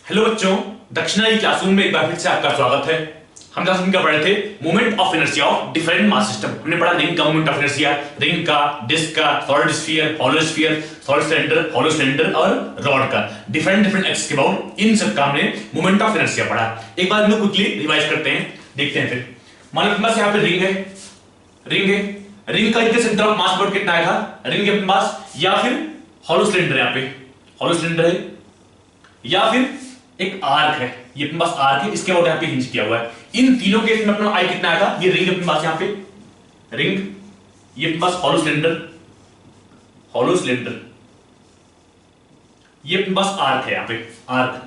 Hello बच्चों, दक्षिणा की क्लासरूम में एक बार फिर से आपका स्वागत है। हम क्लास में क्या पढ़े थे? Moment of inertia of different mass system. हमने पढ़ा रिंग का मोमेंट ऑफ इनर्शिया, रिंग का, डिस्क का, सॉलिड स्फीयर, सॉलिड सिलेंडर और रॉड का, डिफरेंट एक्सिस के अबाउट इन सब का हमने मोमेंट ऑफ इनर्शिया पढ़ा। एक बार हम क्विकली रिवाइज करते हैं, देखते हैं। फिर मान लो पास यहाँ पे रिंग है, रिंग का इनके सेंटर ऑफ मास कितना आया था? रिंग के अपने पास, या फिर हॉलो सिलेंडर, यहाँ पे हॉलो सिलेंडर है, या फिर एक आर्क है, ये अपने पास आर्क है, इसके बाद यहाँ पे हिंज किया हुआ है। इन तीनों केस में अपना आई कितना आया था? ये रिंग अपने पास, यहाँ पे रिंग, ये अपने पास हॉलो सिलेंडर, ये अपने पास आर्क है, यहाँ पे आर्क।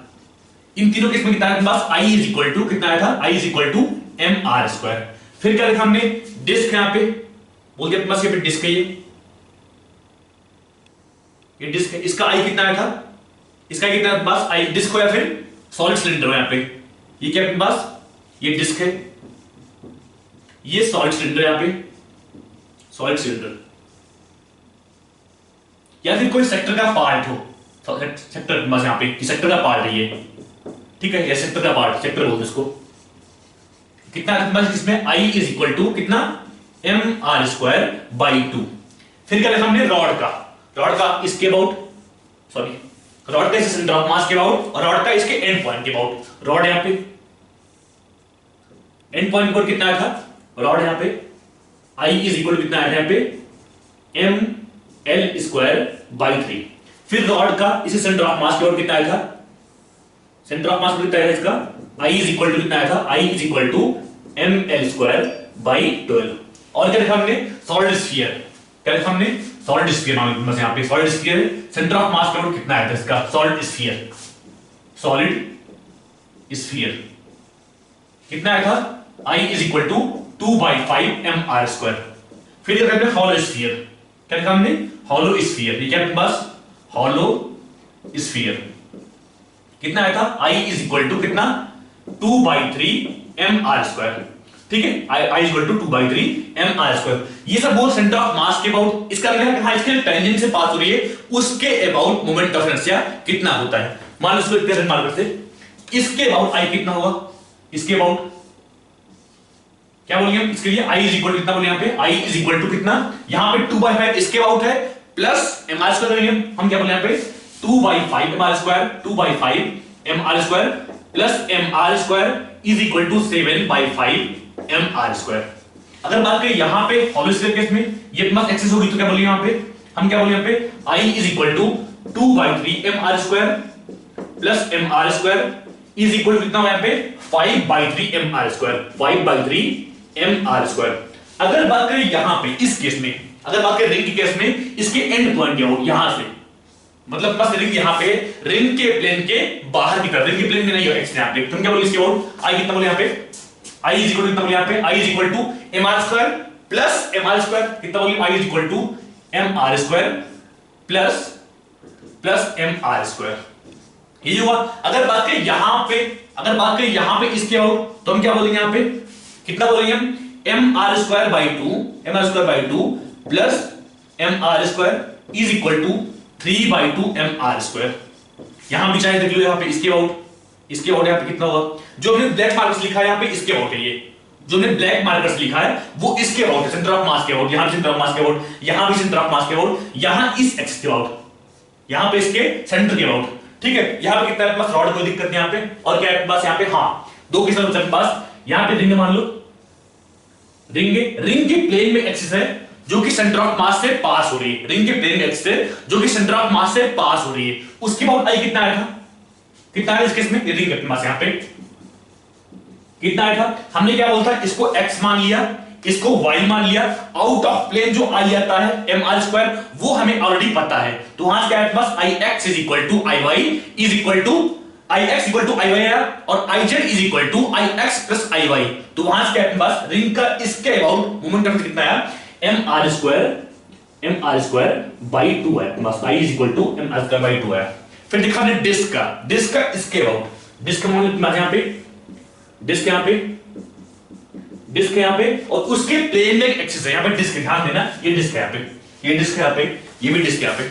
इन तीनों केस में कितना है अपने पास? आई इज इक्वल टू कितना आया था? I is equal to m are square. फिर क्या लिखा हमने? डिस्क यहाँ पे बोल दिया अपने पास, ये पे डिस्क है, ये डिस्क है, इसका आई कितना आया था? इसका कितना अपने पास? आई डिस्क हो या फिर सॉलिड सिलेंडर हो, यहाँ पे ये क्या अपने पास? ये डिस्क है, ये सॉलिड सिलेंडर, यहाँ पे सॉलिड सिलेंडर, या फिर कोई सेक्टर का पार्ट हो, सेक्टर बस यहाँ पे सेक्टर का पार्ट है ये, ठीक है, ये सेक्टर का पार्ट, सेक्टर बोलते हैं इसको। कितना बस इसमें आई इज इक्वल टू कितना? M are square by 2। फिर क्या लिखा हमने? रॉड का इसके अबाउट, सॉरी रॉड का सेंटर ऑफ मास के अबाउट और रॉड का इसके एंड पॉइंट के अबाउट। रॉड यहाँ पे एंड पॉइंट पर कितना आया था? रॉड यहाँ पे आई इज इक्वल कितना आया था? यहाँ पे एम एल स्क्वायर बाई 3। फिर रॉड का इसे सेंटर ऑफ मास के अबाउट कितना आया था? सेंटर ऑफ मास कितना आया था इसका? आई इज इक्वल टू कितना आया था? I is equal to m l square by 12। और क्या लिखा हमने? Solid sphere. क्या लिखा हमने? Solid sphere. बस यहाँ पे solid sphere, centre of mass का कितना आया था इसका? सॉलिड स्फीयर कितना आया था? I is equal to 2/5 M are square. फिर लिखा हमने हॉलो स्फीयर। क्या लिखा हमने? Hollow sphere. ये क्या है बस? हॉलो स्फीयर कितना आया था? I इज इक्वल टू कितना? 2/3 एम आर स्क्वायर। ठीक है, I is equal to 2/3 M R square. ये सब वो सेंटर ऑफ मास के अबाउट, इसका मतलब हाँ इसके टेंजेंट से पास हो रही है, उसके अबाउट मोमेंट ऑफ इनर्शिया कितना होता है। मान लो इसको इक्वेशन मार्कर से, इसके अबाउट आई कितना होगा? इसके अबाउट क्या बोलेंगे हम इसके लिए? आई इज इक्वल कितना बोले यहाँ पे? आई इज इक्वल टू कितना? यहाँ पे 2/5 इसके अबाउट है, प्लस एम आर स्क्वायर करेंगे हम क्या बोले यहाँ पे? 2/5 M are square, 2/5 M are square plus M R square is equal to 7/5 M are square. अगर बात करें यहाँ पे हॉलो स्फीयर केस में, ये प्लस एक्सेस होगी तो क्या बोलिए यहाँ पे? हम क्या बोले यहाँ पे? I is equal to 2/3 M R square plus M R square is equal कितना हो यहाँ पे? 5/3 m are square, 5/3 m are square. अगर बात करें यहाँ पे इस केस में, अगर बात करें रिंग के केस में, इसके एंड पॉइंट क्या हो? यहां से, मतलब बस रिंग यहाँ पे, रिंग के प्लेन के बाहर की तरफ, रिंग के प्लेन में नहीं हो एक्स यहाँ पे, तुम क्या बोलो इसके अबाउट? आई कितना बोले यहाँ पे? आई इज इक्वल टू कितना बोले यहाँ पे? I is equal to m are square plus M R square कितना बोले? I is equal to m are square plus M R square. ये हुआ। अगर बात करें यहाँ पे, अगर बात करें यहाँ पे इसके आउट, तो हम क्या बोलेंगे यहाँ पे? कितना बोलेंगे हम? M are square by 2 plus M R square is equal to 3/2 M are square. यहां भी चाहे देख लो, यहाँ पे इसके आउट, इसके आउट यहाँ पे कितना होगा? जो हमने ब्लैक मार्कर्स लिखा है यहाँ पे इसके आउट है, ये जो हमने ब्लैक मार्कर्स लिखा है वो इसके आउट है, सेंटर ऑफ मास के आउट। यहां भी सेंटर ऑफ मास के आउट, यहां भी सेंटर ऑफ मास के आउट, यहां इस एक्स के आउट, यहां पे इसके सेंटर के आउट। ठीक है, यहां पे कितना है पास? रॉड, कोई दिक्कत नहीं यहाँ पे। और क्या है पास यहाँ पे? हाँ, दो किस्म के पास। यहाँ पे रिंग मान लो, रिंग के प्लेन में एक्सिस है जो कि सेंटर ऑफ मास से पास हो रही है, रिंग के प्लेन में एक्सिस है जो कि सेंटर ऑफ मास से पास हो रही है, उसके बाद आई कितना आया था? कितना आया इस केस में? रिंग के मास यहाँ पे कितना आया था? हमने क्या बोलता है? इसको x मान लिया, इसको y मान लिया। आउट ऑफ प्लेन जो आई आता है एम आर स्क्वायर, वो हमें ऑलरेडी पता है, तो वहां क्या है बस? I x is equal to I y is equal to I x equal to I y और I z is equal to I x plus I y. तो वहां क्या है बस? रिंग का इसके अबाउट मोमेंट ऑफ कितना आया? एम आर स्क्वायर बाई 2 है बस। I is equal to m are square by 2 है। फिर दिखा हमने डिस्क का इसके अबाउट, डिस्क का मोमेंट यहाँ पे, डिस्क यहाँ पे और उसके प्लेन में एक्सिस है, यहाँ पे डिस्क, ध्यान देना, ये डिस्क है यहाँ पे, ये डिस्क है यहाँ पे, ये भी डिस्क है यहाँ पे,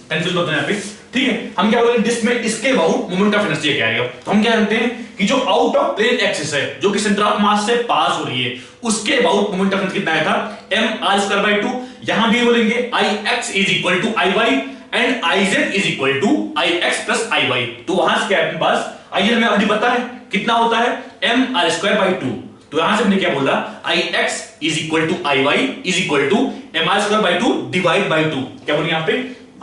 कंफ्यूज मत होना यहाँ पे। ठीक है, हम क्या बोलेंगे डिस्क में इसके अबाउट मोमेंट ऑफ इनर्शिया क्या आएगा। तो हम क्या जानते हैं कि जो आउट ऑफ प्लेन एक्सिस है, जो कि सेंटर ऑफ मास से पास हो रही है, उसके अबाउट मोमेंट ऑफ इनर्शिया कितना आया था, mr²/2। यहां भी बोलेंगे ix is equal to iy and iz is equal to ix plus iy। तो वहां से क्या है अपने पास, आई हमें ऑलरेडी पता है कितना होता है, mr²/2। तो यहां से हमने क्या बोला, ix is equal to iy is equal to mr²/2 divide by 2। क्या बोलेंगे यहां पे,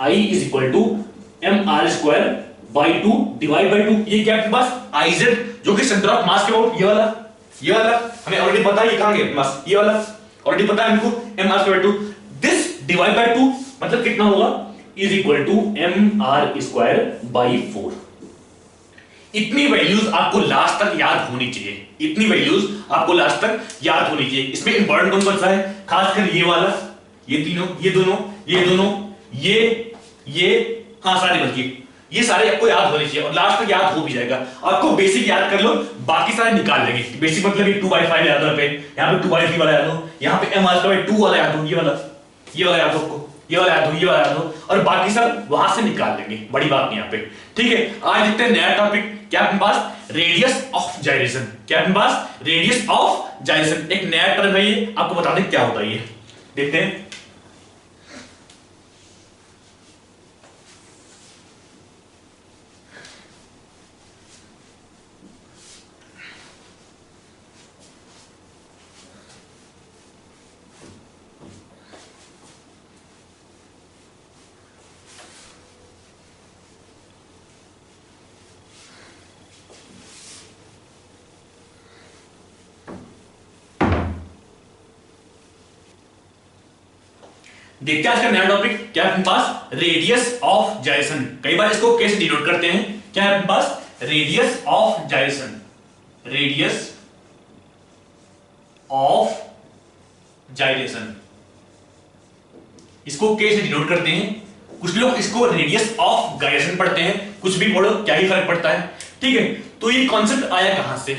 I is equal to mr²/2 divide by 2। ये क्या है पास iz, जो कि सेंटर ऑफ मास के अबाउट ये वाला हमें ऑलरेडी पता है, ये कहां गया मास, ये वाला ऑलरेडी पता है हमको mr²/2। दिस डिवाइड बाय 2 मतलब कितना होगा, इज इक्वल टू mr²/4। इतनी वैल्यूज आपको लास्ट तक याद होनी चाहिए, इतनी वैल्यूज आपको लास्ट तक याद होनी चाहिए। इसमें इंपॉर्टेंट कौन कौन सा है, खासकर ये वाला, ये तीनों, ये दोनों, ये हाँ सारे, बल्कि ये सारे आपको याद होने चाहिए और लास्ट तक याद हो भी जाएगा। आपको बेसिक याद कर लो, बाकी सारे निकाल लेंगे। बेसिक मतलब ये 2/5 याद हो, यहाँ पे 2/3 वाला याद हो, यहाँ पे mr²/2 वाला याद हो, ये वाला याद हो आपको, ये वाला याद हो और बाकी सब वहां से निकाल लेंगे, बड़ी बात नहीं यहाँ पे। ठीक है, आज देखते हैं नया टॉपिक, क्या अपने पास रेडियस ऑफ जाइरेशन। क्या अपने पास रेडियस ऑफ जाइरेशन एक नया टर्म है, ये आपको बता दें क्या होता है, ये देखते हैं। देखते हैं आज का नया टॉपिक, क्या है अपने पास रेडियस ऑफ जाइरेशन। कई बार इसको कैसे डिनोट करते हैं, क्या है अपने पास रेडियस ऑफ जाइरेशन, रेडियस ऑफ जाइरेशन, इसको कैसे डिनोट करते हैं। कुछ लोग इसको रेडियस ऑफ गायरेशन पढ़ते हैं, कुछ भी बोलो, क्या ही फर्क पड़ता है। ठीक है, तो ये कॉन्सेप्ट आया कहां से,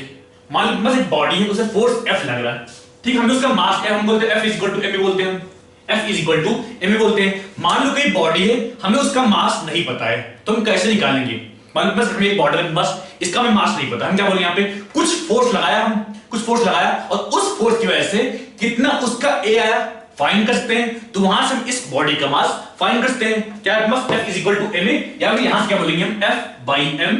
मान लो बस एक बॉडी है, उसे फोर्स F लग रहा है, ठीक है, हमें उसका मास F हम बोलते हैं, F is equal to m बोलते हैं, F is equal to m बोलते हैं। मान लो कोई बॉडी है, हमें उसका मास नहीं पता है, तो हम कैसे निकालेंगे। मान लो बस हमें एक बॉडी है, बस इसका हमें मास नहीं पता, हम क्या बोलेंगे यहाँ पे, कुछ फोर्स लगाया, हम कुछ फोर्स लगाया और उस फोर्स की वजह से कितना उसका A आया फाइंड कर सकते हैं। तो वहां से हम इस बॉडी का मास फाइंड कर सकते हैं। क्या F is equal to ma, या फिर यहां से क्या बोलेंगे हम, F by m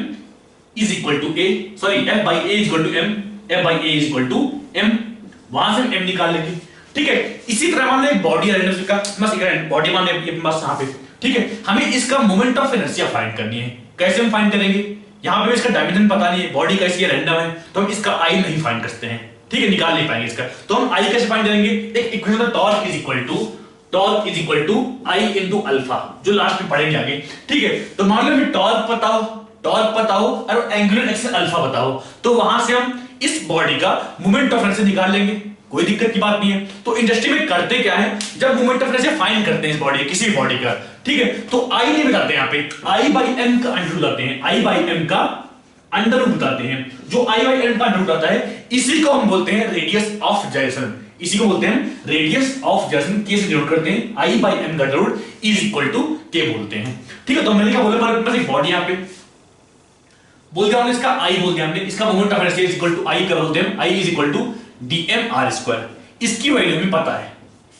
is equal to A, sorry F by A is equal to m, F by A is equal to m, वहां से हम m निकाल लेंगे। ठीक है, इसी तरह मान लो एक बॉडी है, का बस एक बॉडी मान लो अपने पास यहां पे, ठीक है, हमें इसका मोमेंट ऑफ इनर्शिया फाइंड करनी है। कैसे हम फाइंड करेंगे, यहां पे इसका डायमेंशन पता नहीं है, बॉडी कैसी है, रैंडम है, तो हम इसका i नहीं फाइंड कर सकते हैं। ठीक है, निकाल नहीं पाएंगे इसका, तो हम i कैसे फाइंड करेंगे, एक इक्वेशन है torque is equal to i into alpha, जो लास्ट में पढ़ेंगे आगे। ठीक है, तो मान लो हमें टॉर्क बताओ और एंगुलर एक्सिस अल्फा बताओ, तो वहां से हम इस बॉडी का मोमेंट ऑफ इनर्शिया निकाल लेंगे, कोई दिक्कत की बात नहीं है। तो इंडस्ट्री में करते क्या है, जब मोमेंट ऑफ इनर्शिया फाइंड करते हैं इस बॉडी किसी बॉडी का, ठीक है, तो i नहीं बताते हैं, यहाँ पे i बाई m का अंडर रूट लाते हैं, i बाई m का अंडर रूट बताते हैं। जो i बाई m का अंडर रूट आता है, इसी को हम बोलते हैं रेडियस ऑफ जाइरेशन, इसी को बोलते हैं रेडियस ऑफ जाइरेशन। कैसे डिनोट करते हैं, i बाई m का under root is equal to k बोलते हैं। ठीक है, तो मैंने क्या बोला, बस एक बॉडी यहाँ पे बोल दिया हमने, इसका i बोल दिया हमने, इसका moment of inertia is equal to i का बोलते हैं, i is equal to dmr²। इसकी वैल्यू हमें पता है,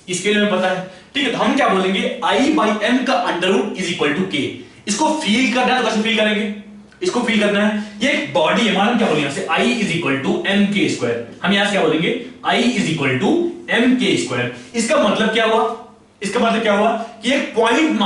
इसके लिए हमें पता है। ठीक है, तो हम क्या बोलेंगे, i बाई m का under root is equal to k। इसको फील करना है, तो कैसे फील करेंगे, इसको फील करना है, ये एक बॉडी है, मान क्या बोलेंगे यहाँ से, i is equal to mk²। हम यहां से क्या बोलेंगे, i is equal to mk²। इसका मतलब क्या हुआ, कि एक पॉइंट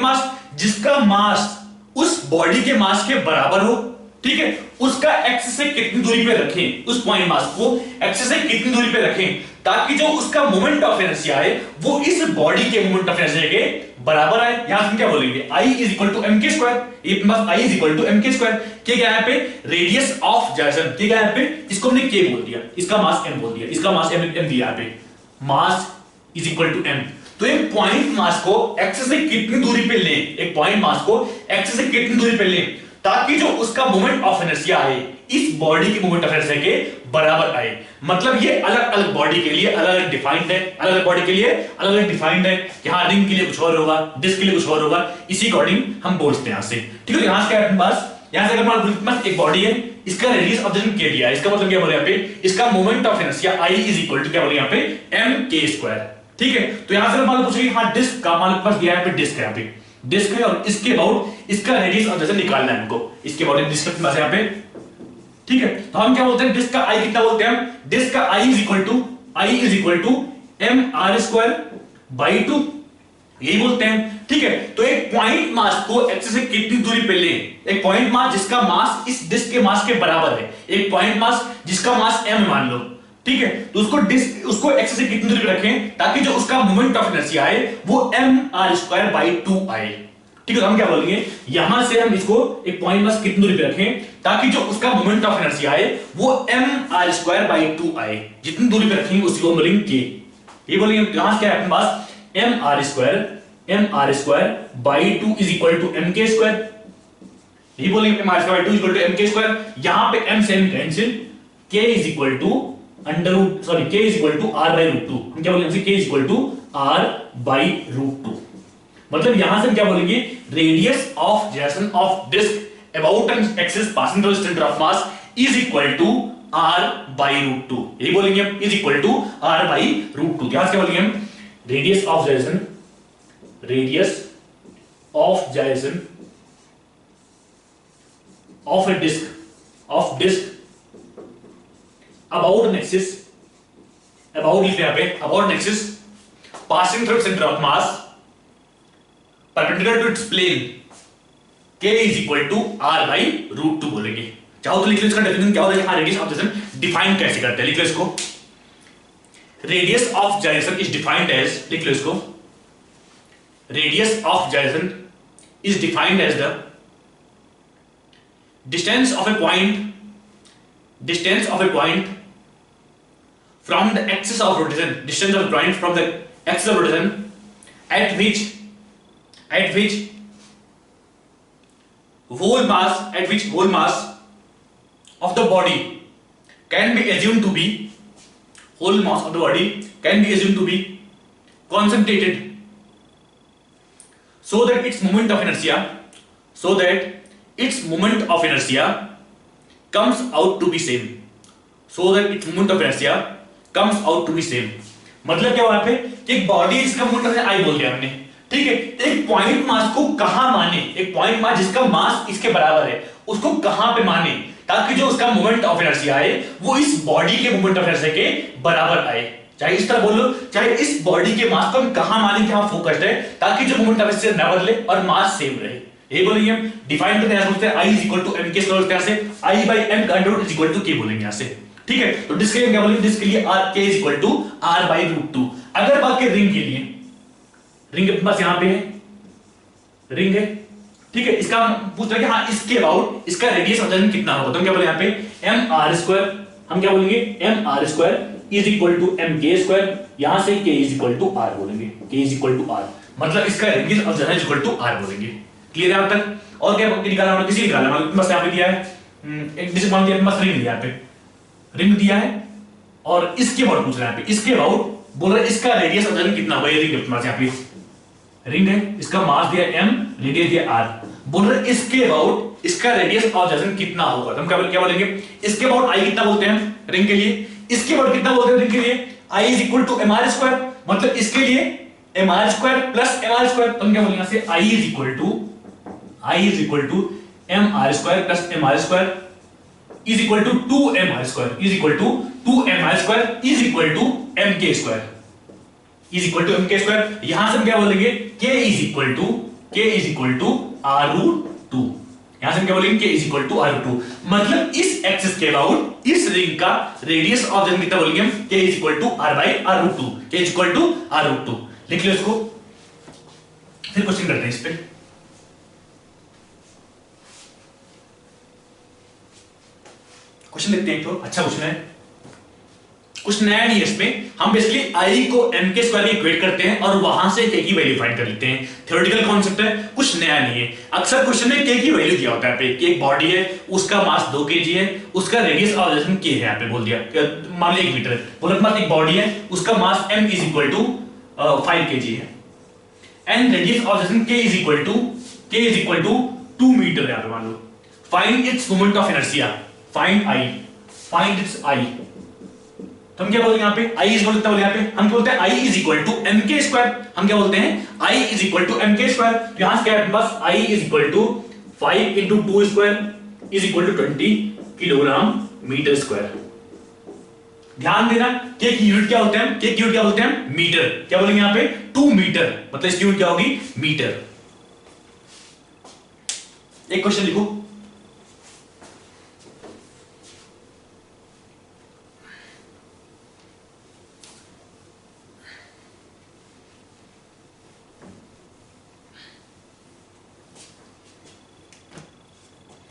मास जिसका मास उस बॉडी के मास के बराबर हो, ठीक है, उसका एक्स से कितनी दूरी पे रखें, उस पॉइंट मास को एक्स से कितनी दूरी पे रखें, ताकि जो उसका मोमेंट ऑफ इनर्शिया है वो इस बॉडी के मोमेंट ऑफ इनर्शिया के बराबर आए। यहां से क्या बोलेंगे, i is equal to mk², ये बस i is equal to mk²। क्या है यहाँ पे, रेडियस ऑफ जाइरेशन, ठीक है, यहाँ पे इसको हमने k बोल दिया, इसका मास m बोल दिया, इसका मास m दिया, यहाँ पे mass is equal to m। तो एक पॉइंट मास को एक्स से कितनी दूरी पे लें, एक पॉइंट मास को एक्स से कितनी दूरी पे लें, ताकि जो उसका मोमेंट ऑफ इनर्शिया आए इस बॉडी के मोमेंट ऑफ इनर्शिया के बराबर आए। मतलब ये अलग अलग बॉडी के लिए अलग अलग डिफाइंड है, अलग अलग बॉडी के लिए अलग अलग डिफाइंड है। यहां रिंग के लिए कुछ और होगा, डिस्क के लिए कुछ और होगा, इसी अकॉर्डिंग हम बोलते हैं यहां से। ठीक है, यहां से क्या है अपने पास, यहां से अगर मान लो एक बॉडी है, इसका रेडियस ऑफ द के दिया है, इसका मतलब क्या बोले यहां पे, इसका moment of inertia I is equal to क्या बोले यहां पे mk²। ठीक है, तो यहां से मान लो पूछेंगे हां डिस्क का मान पास दिया है, पे डिस्क है, यहां पे डिस्क है और इसके अबाउट इसका रेडियस ऑफ जैसे निकालना है हमको, इसके अबाउट डिस्क के पास यहां पे। ठीक है, तो हम क्या बोलते हैं, डिस्क का I कितना बोलते हैं हम, डिस्क का I is equal to mr²/2, यही बोलते हैं। ठीक है, तो एक पॉइंट मास को एक्सिस से कितनी दूरी पे ले, एक पॉइंट मास जिसका मास इस डिस्क के मास के बराबर है, एक पॉइंट मास जिसका मास m मान लो। ठीक है, तो उसको एक्सिस से कितनी दूरी पे रखें ताकि जो उसका मोमेंट ऑफ इनर्शिया आए वो mr²/2 आए। ठीक है, तो हम क्या बोलेंगे, यहां से हम इसको एक पॉइंट मास कितनी दूरी पे रखें ताकि जो उसका मोमेंट ऑफ इनर्शिया आए वो mr²/2 आए, जितनी दूरी पे रखेंगे उसी को हम बोलेंगे k। ये बोलेंगे यहां क्या है अपने पास, mr²/2 is equal to mk²। ये बोलेंगे mr²/2 इक्वल टू mk²। यहां पे m से m cancel, k is equal to k is equal to r/√2। हम क्या बोलेंगे, k is equal to r/√2। मतलब यहां से हम क्या बोलेंगे, radius of gyration of disc about an axis passing through the centre of mass is equal to r/√2। यही बोलेंगे हम, इज इक्वल टू r/√2। यहां से क्या बोलेंगे हम, radius of gyration of a disk about an axis, about लिखते हैं यहां पे, about an axis passing through center of mass perpendicular to its plane, k is equal to r/√2 बोलेंगे। चाहो तो लिख लो इसका डेफिनेशन क्या होता है, हां रेडियस ऑफ जिरेशन डिफाइन कैसे करते हैं, लिख लो इसको। Radius of gyration is defined as, लिख लो इसको, radius of gyration is defined as the distance of a point from the axis of rotation, distance of a point from the axis of rotation at which whole mass of the body can be assumed to be concentrated so that its moment of inertia comes out to be same, मतलब क्या हुआ यहाँ पे, एक body जिसका moment of I बोल दिया हमने। ठीक है, एक पॉइंट मास को कहां माने, एक पॉइंट मास जिसका मास इसके बराबर है उसको कहां पे माने ताकि जो उसका मोमेंट ऑफ इनर्शिया आए वो इस बॉडी के मोमेंट ऑफ इनर्शिया के बराबर आए। चाहे इस तरह बोल लो, चाहे इस बॉडी के मास को हम कहां माने कि हां फोकस्ड है ताकि जो मोमेंट ऑफ इनर्शिया ना बदले और मास सेम रहे। ये बोलेंगे हम, डिफाइन करते हैं बोलते हैं I is equal to mk² बोलते हैं यहां से, I/m का under root is equal to k बोलेंगे यहां से। ठीक है, तो डिस्क के लिए क्या बोलेंगे, डिस्क के लिए k is equal to r/√2। अगर बात करें रिंग के लिए, रिंग के पास यहां पे है, रिंग है। ठीक है, इसका पूछ रहे हैं कि हां इसके अबाउट इसका रेडियस ऑफ जिरेशन कितना होगा, तो हम क्या बोलेंगे यहां पे mr², हम क्या बोलेंगे mr² is equal to mk², यहां से k is equal to r बोलेंगे, k is equal to r, मतलब इसका radius of gyration is equal to r बोलेंगे। क्लियर है यहां तक? और क्या निकालना है, किसी निकालना है, बस यहां पे दिया है एक डिस्क मान दिया, बस रिंग दिया है, पे रिंग दिया है और इसके अबाउट पूछ रहा है, इसके अबाउट बोल रहा है इसका रेडियस ऑफ जिरेशन कितना होगा। ये रिंग अपने पास यहां पे रिंग है, इसका मास दिया m, रेडियस दिया r, बोल रहे इसके अबाउट इसका रेडियस ऑफ जिरेशन कितना होगा, तो हम क्या बोलेंगे, इसके अबाउट I कितना बोलते हैं रिंग के लिए, इसके अबाउट कितना बोलते हैं रिंग के लिए, I is equal to mr², मतलब इसके लिए mr² प्लस mr², तो हम क्या बोलेंगे यहां से I is equal to mr² plus mr² is equal to 2mr² is equal to 2mr² is equal to mk², is equal to mk²। यहां से हम क्या बोलेंगे, k is equal to r√2, यहां से हम क्या बोलेंगे, k is equal to r√2, मतलब इस एक्सिस के अबाउट इस रिंग का रेडियस ऑफ जिरेशन कितना बोलेंगे हम, k is equal to r/√2, k is equal to r√2। लिख लो इसको, फिर क्वेश्चन करते हैं इस पे। क्वेश्चन लिखते हैं, तो अच्छा क्वेश्चन है, कुछ नया नहीं है इसमें, हम बेसिकली आई को एम के स्क्वायर में इक्वेट करते हैं और वहां से के की वैल्यू फाइंड कर लेते हैं। थ्योरेटिकल कॉन्सेप्ट है, कुछ नया नहीं है। अक्सर क्वेश्चन में के की वैल्यू दिया होता है पे कि एक बॉडी है, उसका मास 2 kg है, उसका रेडियस ऑफ रोटेशन के है, यहाँ पे बोल दिया मान लीजिए 1 मीटर है, बोला मास एक बॉडी है, उसका mass m is equal to 5 kg है and radius of rotation k is equal to 2 metre है। मान लो find its moment of inertia, find its i। तो हम क्या बोलते हैं यहाँ पे i इज इक्वल टू, यहाँ पे हम क्या बोलते हैं i is equal to m k square, हम क्या बोलते हैं i is equal to m k square. तो यहां से क्या है बस i is equal to 5 into 2 square is equal to 20 kilogram metre square. ध्यान देना k की यूनिट क्या होते हैं, k की यूनिट क्या बोलते हैं मीटर, क्या बोलेंगे यहाँ पे 2 मीटर, मतलब इसकी यूनिट क्या होगी मीटर। एक क्वेश्चन लिखो,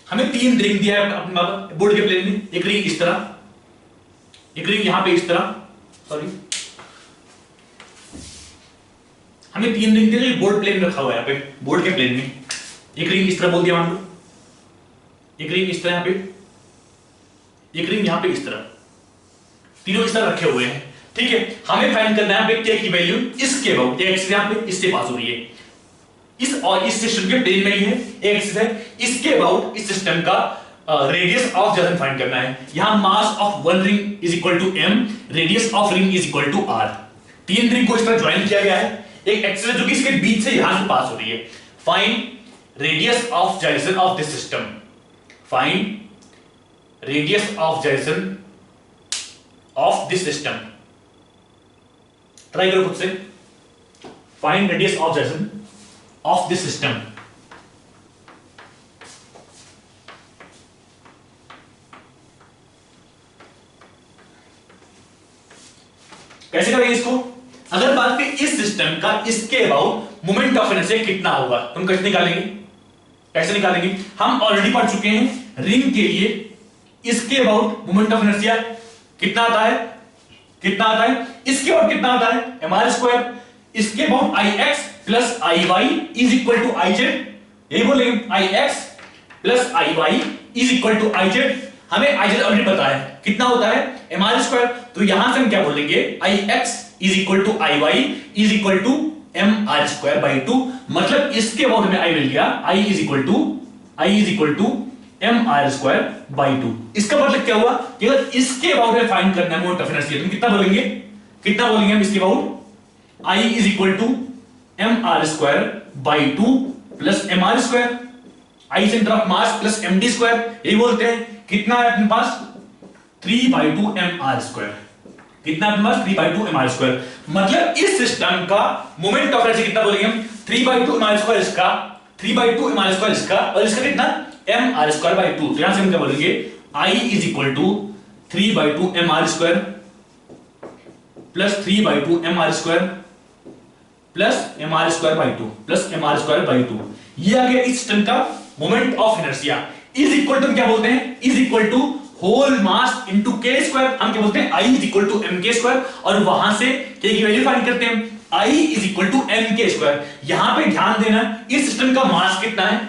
हमें 3 रिंग दिया है अपने बोर्ड के प्लेन में, एक रिंग इस तरह, एक रिंग यहां पे इस तरह, सॉरी हमें 3 रिंग दिए बोर्ड प्लेन में रखा हुआ है, यहाँ पे बोर्ड के प्लेन में एक रिंग इस तरह बोल दिया मान लो, एक रिंग इस तरह, यहाँ पे एक रिंग यहां पे इस तरह, तीनों इस तरह रखे हुए हैं। ठीक है, हमें फाइंड करना है के की वैल्यू इसके अबाउट, ये एक्सिस यहां पे इससे पास हो रही है, इस और इस सिस्टम के प्लेन में ही है, एक्सिस है, इसके अबाउट इस सिस्टम का रेडियस ऑफ जर्नल फाइंड करना है। यहां mass of one ring is equal to m, radius of ring is equal to r। 3 ring को इस तरह ज्वाइन किया गया है, एक एक्सिस है जो कि इसके बीच से यहां से पास हो रही है। Find radius of gyration of this system, find radius of gyration of this system. Try करो खुद से, find radius of gyration of this system. कैसे करेंगे इसको, अगर बात करें इस सिस्टम का, इसके अबाउट मोमेंट ऑफ इनर्शिया कितना होगा, तुम कैसे निकालेंगे, कैसे निकालेंगे, हम ऑलरेडी पढ़ चुके हैं रिंग के लिए इसके अबाउट मोमेंट ऑफ इनर्शिया कितना आता है, कितना आता है, इसके अबाउट कितना आता है mr स्क्वायर, इसके about ix plus iy is equal to iz, यही बोलेंगे ix plus iy is equal to iz। हमें iz ऑलरेडी पता है कितना होता है mr स्क्वायर, तो यहां से हम क्या बोलेंगे ix is equal to iy is equal to mr square by 2, मतलब इसके अबाउट में i मिल गया, i is equal to mr square by 2। इसका मतलब क्या हुआ कि अगर इसके अबाउट में फाइंड करना है मोमेंट ऑफ इनर्शिया, तो कितना बोलेंगे, कितना बोलेंगे हम इसके about, i is equal to mr square by 2 plus mr square, i centre of mass plus md square, यही बोलते हैं। कितना है अपने पास 3/2 mr स्क्वायर, कितना अपने पास 3/2 mr स्क्वायर, मतलब इस सिस्टम का मोमेंट ऑफ इनर्शिया कितना बोलेंगे हम 3/2 mr स्क्वायर इसका, 3/2 mr स्क्वायर इसका, और इसका कितना mr स्क्वायर बाई 2। तो यहां से हम क्या बोलेंगे i is equal to 3/2 mr square plus 3/2 mr square plus mr square by 2 plus mr square by 2। ये आ गया इस सिस्टम का moment of inertia. Is equal to क्या बोलते हैं, is equal to whole mass into k square, हम क्या बोलते हैं i is equal to m k square, और वहां से k की वैल्यू फाइंड करते हैं i is equal to m k square. यहां पे ध्यान देना इस सिस्टम का मास कितना है,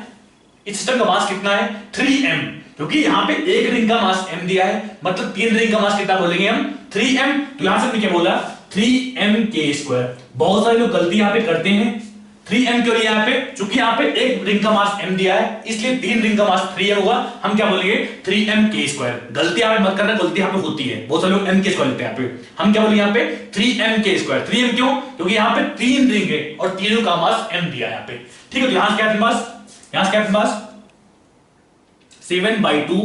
इस सिस्टम का मास कितना है 3m, क्योंकि यहां पे एक रिंग का मास m दिया है, मतलब 3 रिंग का मास कितना बोलेंगे हम 3m। तो यहां से हमने क्या बोला 3m के स्क्वायर। बहुत सारे लोग गलती यहां पे करते हैं, 3m क्यों लिया यहां पे, क्योंकि यहां पे एक रिंग का मास m दिया है, इसलिए 3 रिंग का मास 3m होगा, हम क्या बोलेंगे 3m के स्क्वायर। गलती यहां पे मत करना, गलती यहां पे होती है, बहुत सारे लोग m के स्क्वायर लेते हैं यहां पे, हम क्या बोलेंगे यहां पे 3m के स्क्वायर। 3m क्यों, क्योंकि यहां पे 3 रिंग है और तीनों का मास m दिया है यहां पे। ठीक है, तो यहां से क्या है पास, यहां से क्या है पास 7/2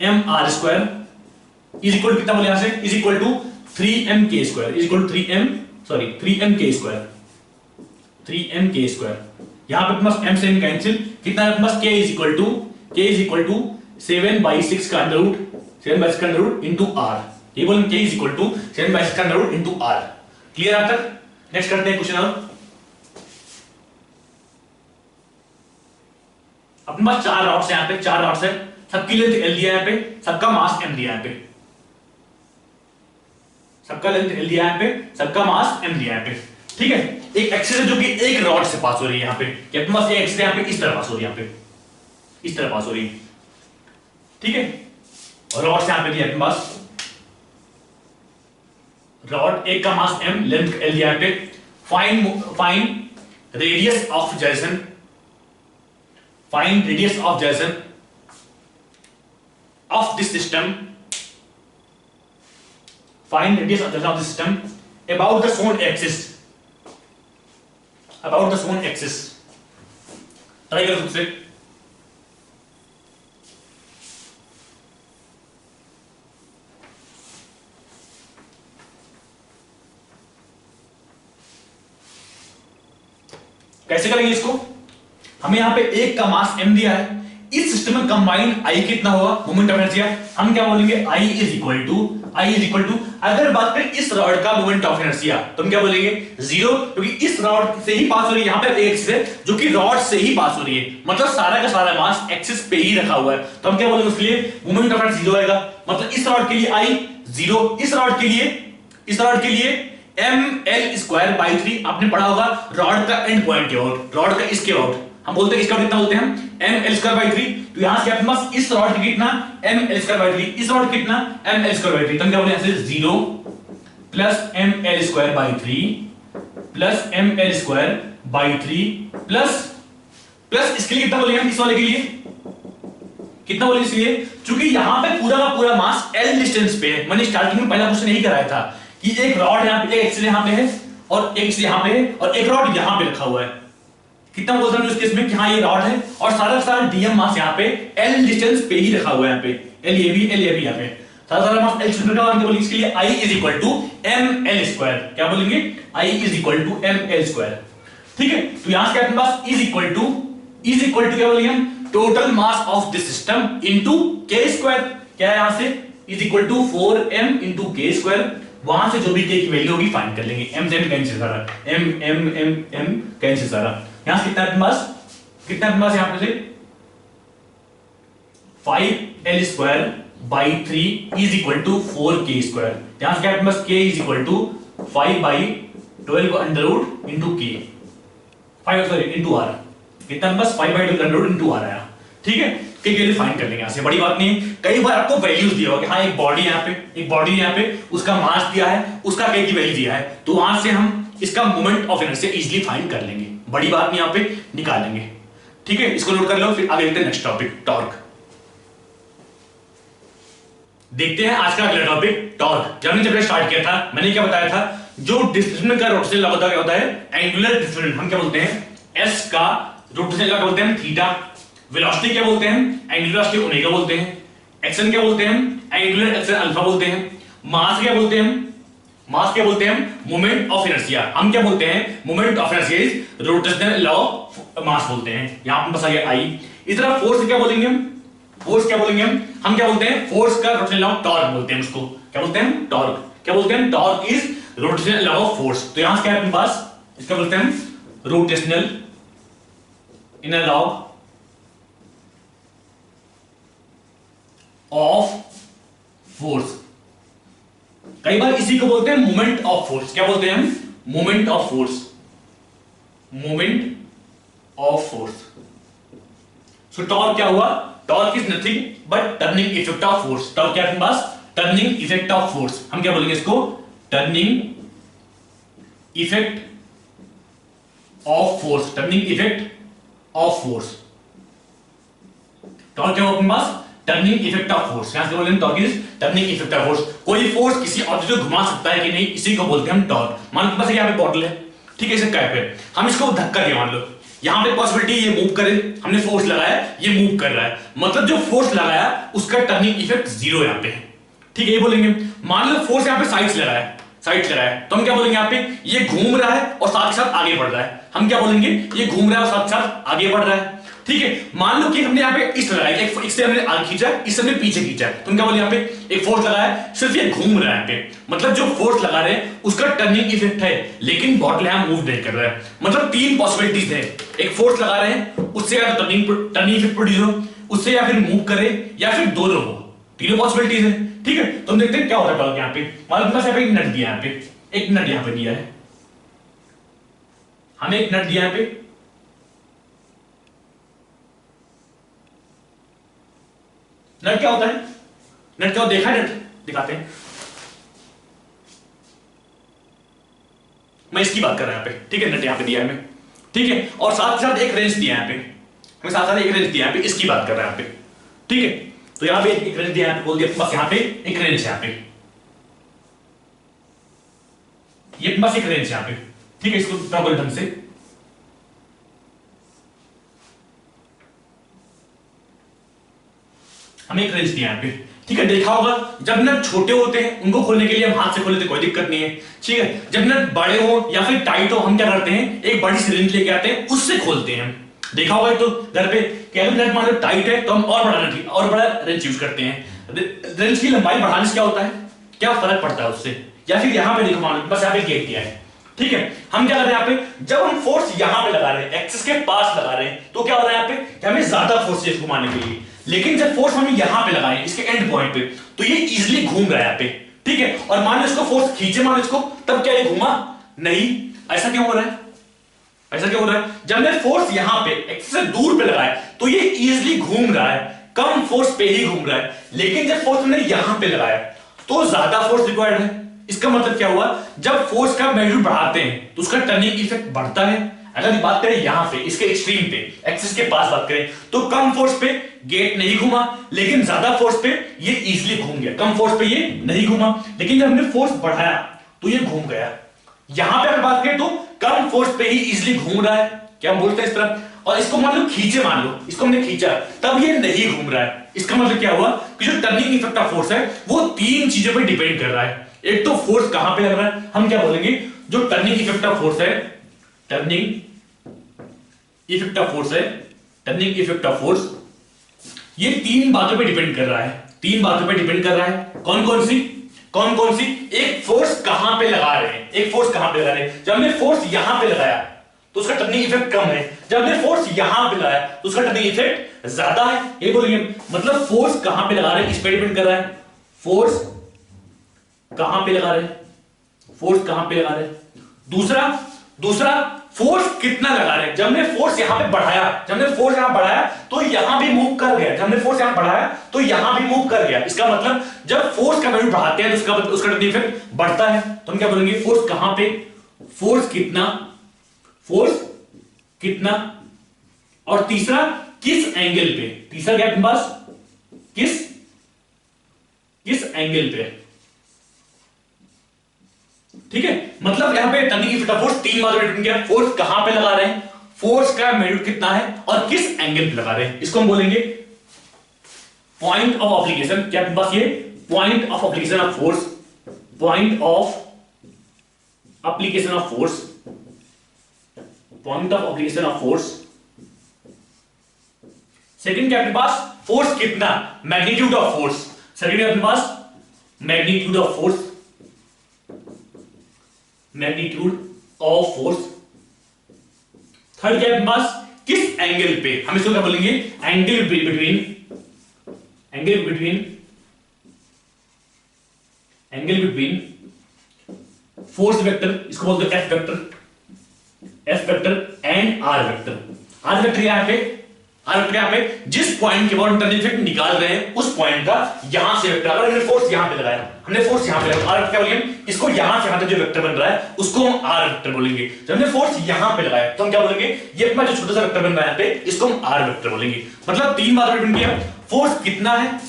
mr स्क्वायर इज इक्वल कितना बोले यहां से, इज इक्वल टू 3m के square, is equal to 3m के स्क्वायर, 3m के स्क्वायर। यहां पे प्लस m से m कैंसिल, कितना है plus k is equal to 7/6 का अंडर रूट, 7/6 का अंडर रूट इनटू r, ये बोलें k इज इक्वल टू 7/6 का under root into r। Clear अब तक? नेक्स्ट करते हैं क्वेश्चन। और अपने पास 4 रॉड्स है, यहां पे 4 रॉड्स है, सबकी लेंथ l दिया है यहां पे, सबका मास m दिया है यहां पे। सबका लेंथ L दिया है यहाँ पे, सबका मास M दिया है यहाँ पे, ठीक है। एक एक्सिस है जो कि एक रॉड से पास हो रही है यहाँ पे, कि अपने पास एक एक्सिस यहाँ पे इस तरह पास हो रही है, यहाँ पे इस तरह पास हो रही है, ठीक है। और रॉड से यहाँ पे दिया अपने पास रॉड, एक का मास M, लेंथ L दिया है यहाँ पे। फाइंड रेडियस ऑफ जैसन, फाइंड रेडियस ऑफ जैसन of this system, find radius of the system about the shown axis, about the shown axis। Try करो खुद से। कैसे करेंगे इसको? हमें यहां पे एक का मास m दिया है, इस सिस्टम में कंबाइंड आई कितना होगा, मोमेंट ऑफ इनर्शिया, हम क्या बोलेंगे, आई इज इक्वल टू, अगर बात करें इस रॉड का मोमेंट ऑफ इनर्शिया तो हम क्या बोलेंगे, जीरो, क्योंकि इस रॉड से ही पास हो रही है, यहां पे एक एक्सिस है जो कि रॉड से ही पास हो रही है, मतलब सारा का सारा मास एक्सिस पे ही रखा हुआ है, तो हम क्या बोलेंगे उसके लिए, मोमेंट ऑफ इनर्शिया जीरो आएगा, मतलब इस रॉड के लिए आई जीरो, इस रॉड के लिए ml²/3, आपने पढ़ा होगा रॉड का एंड पॉइंट के अबाउट, रॉड का इसके अबाउट, हम बोलते हैं इसका कितना बोलते हैं हम, ml²/3, तो यहां से आपके पास इस रॉड की कितना, ml²/3, इस रॉड कितना, ml²/3, तो हम क्या बोलेंगे ऐसे 0 plus ml²/3 plus ml²/3 plus इसके लिए कितना बोलेंगे हम, इस वाले के लिए कितना बोलेंगे, इसलिए चूंकि यहां पे पूरा का पूरा मास L डिस्टेंस पे है, मैंने स्टार्टिंग में पहला क्वेश्चन यही कराया था कि एक रॉड यहां पे, एक एक्सिस यहां पे है और एक एक्सिस यहां पे है और एक रॉड यहां पे रखा हुआ है, कितना बोल रहा हूं इस केस में कि हाँ ये रॉड है और सारा सारा डीएम मास यहाँ पे L डिस्टेंस पे ही रखा हुआ है, यहाँ पे LAB यहाँ पे सारा सारा मास L डिस्टेंस का, और बोलेंगे इसके लिए I is equal to ml², क्या बोलेंगे, I is equal to ml², ठीक है। तो यहां से अपने पास इज इक्वल टू क्या बोलेंगे हम, total mass of this system into k², क्या है यहां से is equal to 4m into k², वहां से जो भी k की वैल्यू होगी फाइंड कर लेंगे, m से कैंसिल सारा, m कैंसिल सारा, यहां से कितना अपने पास यहां पे से 5l²/3 is equal to 4k², यहां से क्या अपने पास k is equal to 5/12 into k, 5 sorry into r, कितना अपने पास 5/12 इनटू r आया, ठीक है। के वैल्यू फाइंड कर लेंगे, यहां से बड़ी बात नहीं है। कई बार आपको वैल्यूज दिया होगा कि हाँ एक बॉडी यहां पे उसका मास दिया है, उसका k की वैल्यू दिया है, तो वहां से हम इसका moment of inertia easily find कर लेंगे, बड़ी बात नहीं, यहां पे निकालेंगे, ठीक है। इसको नोट कर लो, फिर आगे देखते हैं नेक्स्ट टॉपिक, टॉर्क। देखते हैं आज का अगला टॉपिक, टॉर्क। जब मैंने स्टार्ट किया था मैंने क्या बताया था, जो डिस्प्लेसमेंट का रोटेशनल लॉ क्या होता है, एंगुलर डिस्प्लेसमेंट, हम क्या बोलते हैं, s का रोटेशनल लॉ बोलते हैं थीटा, वेलोसिटी क्या बोलते हैं, एंगुलर वेलोसिटी ओमेगा बोलते हैं, एक्शन क्या बोलते हैं, एंगुलर एक्शन अल्फा बोलते हैं, मास क्या बोलते हैं, मोमेंट ऑफ इनर्शिया, हम क्या बोलते हैं, moment of inertia is rotational law of mass बोलते हैं, यहां पर बस आ गया I। इस तरह फोर्स क्या बोलेंगे हम, हम क्या बोलते हैं, फोर्स का रोटेशनल लॉ टॉर्क बोलते हैं, उसको क्या बोलते हैं, टॉर्क, क्या बोलते हैं, torque is rotational law of force. तो यहां से क्या है अपने पास, इसका बोलते हैं rotational inner law of force, कई बार इसी को बोलते हैं मोमेंट ऑफ फोर्स, क्या बोलते हैं हम, moment of force. So torque क्या हुआ, torque is nothing but turning effect of force, torque क्या है अपने पास, टर्निंग इफेक्ट ऑफ फोर्स, हम क्या बोलेंगे इसको, turning effect of force, torque क्या हुआ अपने पास, टर्निंग इफेक्ट ऑफ फोर्स, यहां से बोलेंगे torque is turning effect of force. कोई फोर्स किसी ऑब्जेक्ट को घुमा सकता है कि नहीं, इसी को बोलते हैं हम टॉर्क। मान लो बस यहाँ पे बॉटल है, ठीक है, इसे कैप है, हम इसको धक्का दिया, मान लो यहां पे पॉसिबिलिटी ये मूव करे, हमने फोर्स लगाया, ये मूव कर रहा है, मतलब जो फोर्स लगाया उसका टर्निंग इफेक्ट जीरो यहां पे है, ठीक है, ये बोलेंगे। मान लो फोर्स यहां पे साइड से लगाया तो हम क्या बोलेंगे, यहां पे ये घूम रहा है और साथ के साथ आगे बढ़ रहा है, हम क्या बोलेंगे, ये घूम रहा है और साथ साथ आगे बढ़ रहा है, ठीक है। मान लो कि हमने यहाँ पे इस लगाया, एक से हमने आगे खींचा, इससे हमने पीछे खींचा, तो हम क्या बोले, यहाँ पे एक फोर्स लगाया, सिर्फ ये घूम रहा है, पे मतलब जो फोर्स लगा रहे हैं उसका टर्निंग इफेक्ट है, लेकिन बॉटल यहाँ मूव नहीं कर रहा है, मतलब तीन पॉसिबिलिटीज है, एक फोर्स लगा रहे हैं उससे या तो टर्निंग इफेक्ट प्रोड्यूस हो, उससे या फिर मूव करे या फिर दोनों हो, तीनों पॉसिबिलिटीज है, ठीक है। तो हम देखते हैं क्या होता है यहाँ पे। हमारे पास यहाँ पे एक नट दिया, यहाँ पे एक नट यहाँ पे दिया है, हमें एक नट दिया यहाँ पे, नट क्या होता है, नट क्या देखा है, नट दिखाते हैं, मैं इसकी बात कर रहा हूं यहाँ पे, ठीक है। नट यहाँ पे दिया है हमें, ठीक है, और साथ ही साथ एक रेंज दिया है यहाँ पे, हमें साथ साथ एक रेंज दिया है यहाँ पे, इसकी बात कर रहे हैं यहाँ पे, ठीक है। तो यहाँ पे एक रेंज दिया है, बोल दिया बस, यहाँ पे एक रेंज है यहाँ पे, ये बस एक रेंज यहाँ पे, ठीक है। इसको ड्रॉ करें ढंग से, हमें एक रेंज दिया यहाँ पे, ठीक है। देखा होगा जब नट छोटे होते हैं उनको खोलने के लिए हम हाथ से खोले तो कोई दिक्कत नहीं है, ठीक है। जब नट बड़े हो या फिर टाइट हो हम क्या करते हैं, एक बड़ी सी रेंज लेके आते हैं, उससे खोलते हैं। देखा होगा तो घर पे क्या नट मान लो टाइट है तो हम और बड़ा रेंज यूज करते हैं। रेंज की लंबाई बढ़ाने से क्या होता है, क्या फर्क पड़ता है उससे। या फिर यहां पे देखो, मान लो बस यहाँ पे गेट दिया है, ठीक है। हम क्या कर रहे हैं यहाँ पे, जब हम फोर्स यहां पे लगा रहे हैं, एक्सिस के पास लगा रहे हैं, तो क्या हो रहा है यहाँ पे, हमें ज्यादा फोर्स चाहिए घुमाने के लिए। लेकिन जब फोर्स हम यहां पे लगाए इसके एंड पॉइंट पे, तो ये इजीली घूम रहा है यहाँ पे, ठीक है। और मान लो इसको फोर्स खींचे, मान लो इसको, तब क्या ये घूमा नहीं। ऐसा क्यों हो रहा है, ऐसा क्यों हो रहा है, जब मैं फोर्स यहां पे एक्सिस से दूर पे लगाया तो ये इजीली घूम रहा है, कम फोर्स पे ही घूम रहा है। लेकिन जब फोर्स हमने यहां पे लगाया तो ज्यादा फोर्स रिक्वायर्ड है। इसका मतलब क्या हुआ, जब फोर्स का मैग्नीट्यूड बढ़ाते हैं तो उसका टर्निंग इफेक्ट बढ़ता है। अगर बात करें यहां पे इसके एक्सट्रीम पे, एक्सिस के पास बात करें, तो कम फोर्स पे गेट नहीं घुमा, लेकिन ज्यादा फोर्स पे ये इजीली घूम गया। कम फोर्स पे ये नहीं घुमा, लेकिन जब हमने फोर्स बढ़ाया तो ये घूम गया। यहां पे अगर बात करें तो कम फोर्स पे ही इजीली घूम रहा है, क्या हम बोलते हैं इस तरह। और इसको मान लो खींचे, मान लो इसको हमने खींचा, तब ये नहीं घूम रहा है। इसका मतलब क्या हुआ कि जो टर्निंग इफेक्ट ऑफ फोर्स है वो तीन चीजों पर डिपेंड कर रहा है। एक तो फोर्स कहां पे लग रहा है, हम क्या बोलेंगे, जो टर्निंग इफेक्ट ऑफ फोर्स है, टर्निंग इफेक्ट ऑफ फोर्स है, टर्निंग इफेक्ट ऑफ फोर्स, ये तीन बातों पे डिपेंड कर रहा है। तीन बातों पे डिपेंड कर रहा है, कौन कौन सी, कौन कौन सी। एक फोर्स कहां पे लगा रहे हैं, एक फोर्स कहां पे लगा रहे हैं, जब हमने फोर्स यहां पे लगाया तो उसका टर्निंग इफेक्ट कम है, जब हमने फोर्स यहां पे लगाया तो उसका टर्निंग इफेक्ट ज्यादा है। ये बोलिए, मतलब फोर्स कहां पे लगा रहे हैं इस पे डिपेंड कर रहा है। फोर्स कहां पे लगा रहे हैं, फोर्स कहां पे लगा रहे हैं। दूसरा फोर्स कितना लगा रहे हैं। जब हमने फोर्स यहां पे बढ़ाया, जब हमने फोर्स यहां बढ़ाया तो यहां भी मूव कर गया, जब हमने फोर्स यहां बढ़ाया तो यहां भी मूव कर गया। इसका मतलब जब फोर्स का वैल्यू बढ़ाते हैं तो उसका टर्निंग इफेक्ट बढ़ता है। तो हम क्या बोलेंगे, फोर्स कहां पे, फोर्स कितना, फोर्स कितना, और तीसरा किस एंगल पे। तीसरा क्या है पास, किस एंगल पे, ठीक है। मतलब यहां पे टर्निंग इफेक्ट ऑफ फोर्स तीन बार डिपेंड किया, फोर्स कहां पे लगा रहे हैं, फोर्स का मैग्नीट्यूड कितना है, और किस एंगल पे लगा रहे हैं। इसको हम बोलेंगे पॉइंट ऑफ एप्लीकेशन। क्या बस ये point of application of force, point of application of force, point of application of force. Second क्या आपके पास, फोर्स कितना, मैग्नीट्यूड ऑफ फोर्स। सेकंड आपके पास magnitude of force, magnitude of force. Third क्या है पास, किस एंगल पे, हम इसको क्या बोलेंगे, angle between, angle between, angle between force vector, इसको बोलते हैं F vector, F vector and R vector. R vector यहां पे, आर वेक्टर यहां पे जिस पॉइंट के बाद टर्निंग इफेक्ट निकाल रहे हैं उस पॉइंट का यहां से वेक्टर। अगर हमने फोर्स यहां पे लगाया, हमने फोर्स यहां पे लगाया, आर क्या बोलेंगे, इसको यहां से यहां तक जो वेक्टर बन रहा है उसको हम आर वेक्टर बोलेंगे। जब हमने फोर्स यहां पे लगाया तो हम क्या बोलेंगे, ये अपना जो छोटा सा वेक्टर बन रहा है यहां पे, इसको हम आर वेक्टर बोलेंगे। मतलब तीन बातों पे डिपेंड किया, फोर्स कितना है,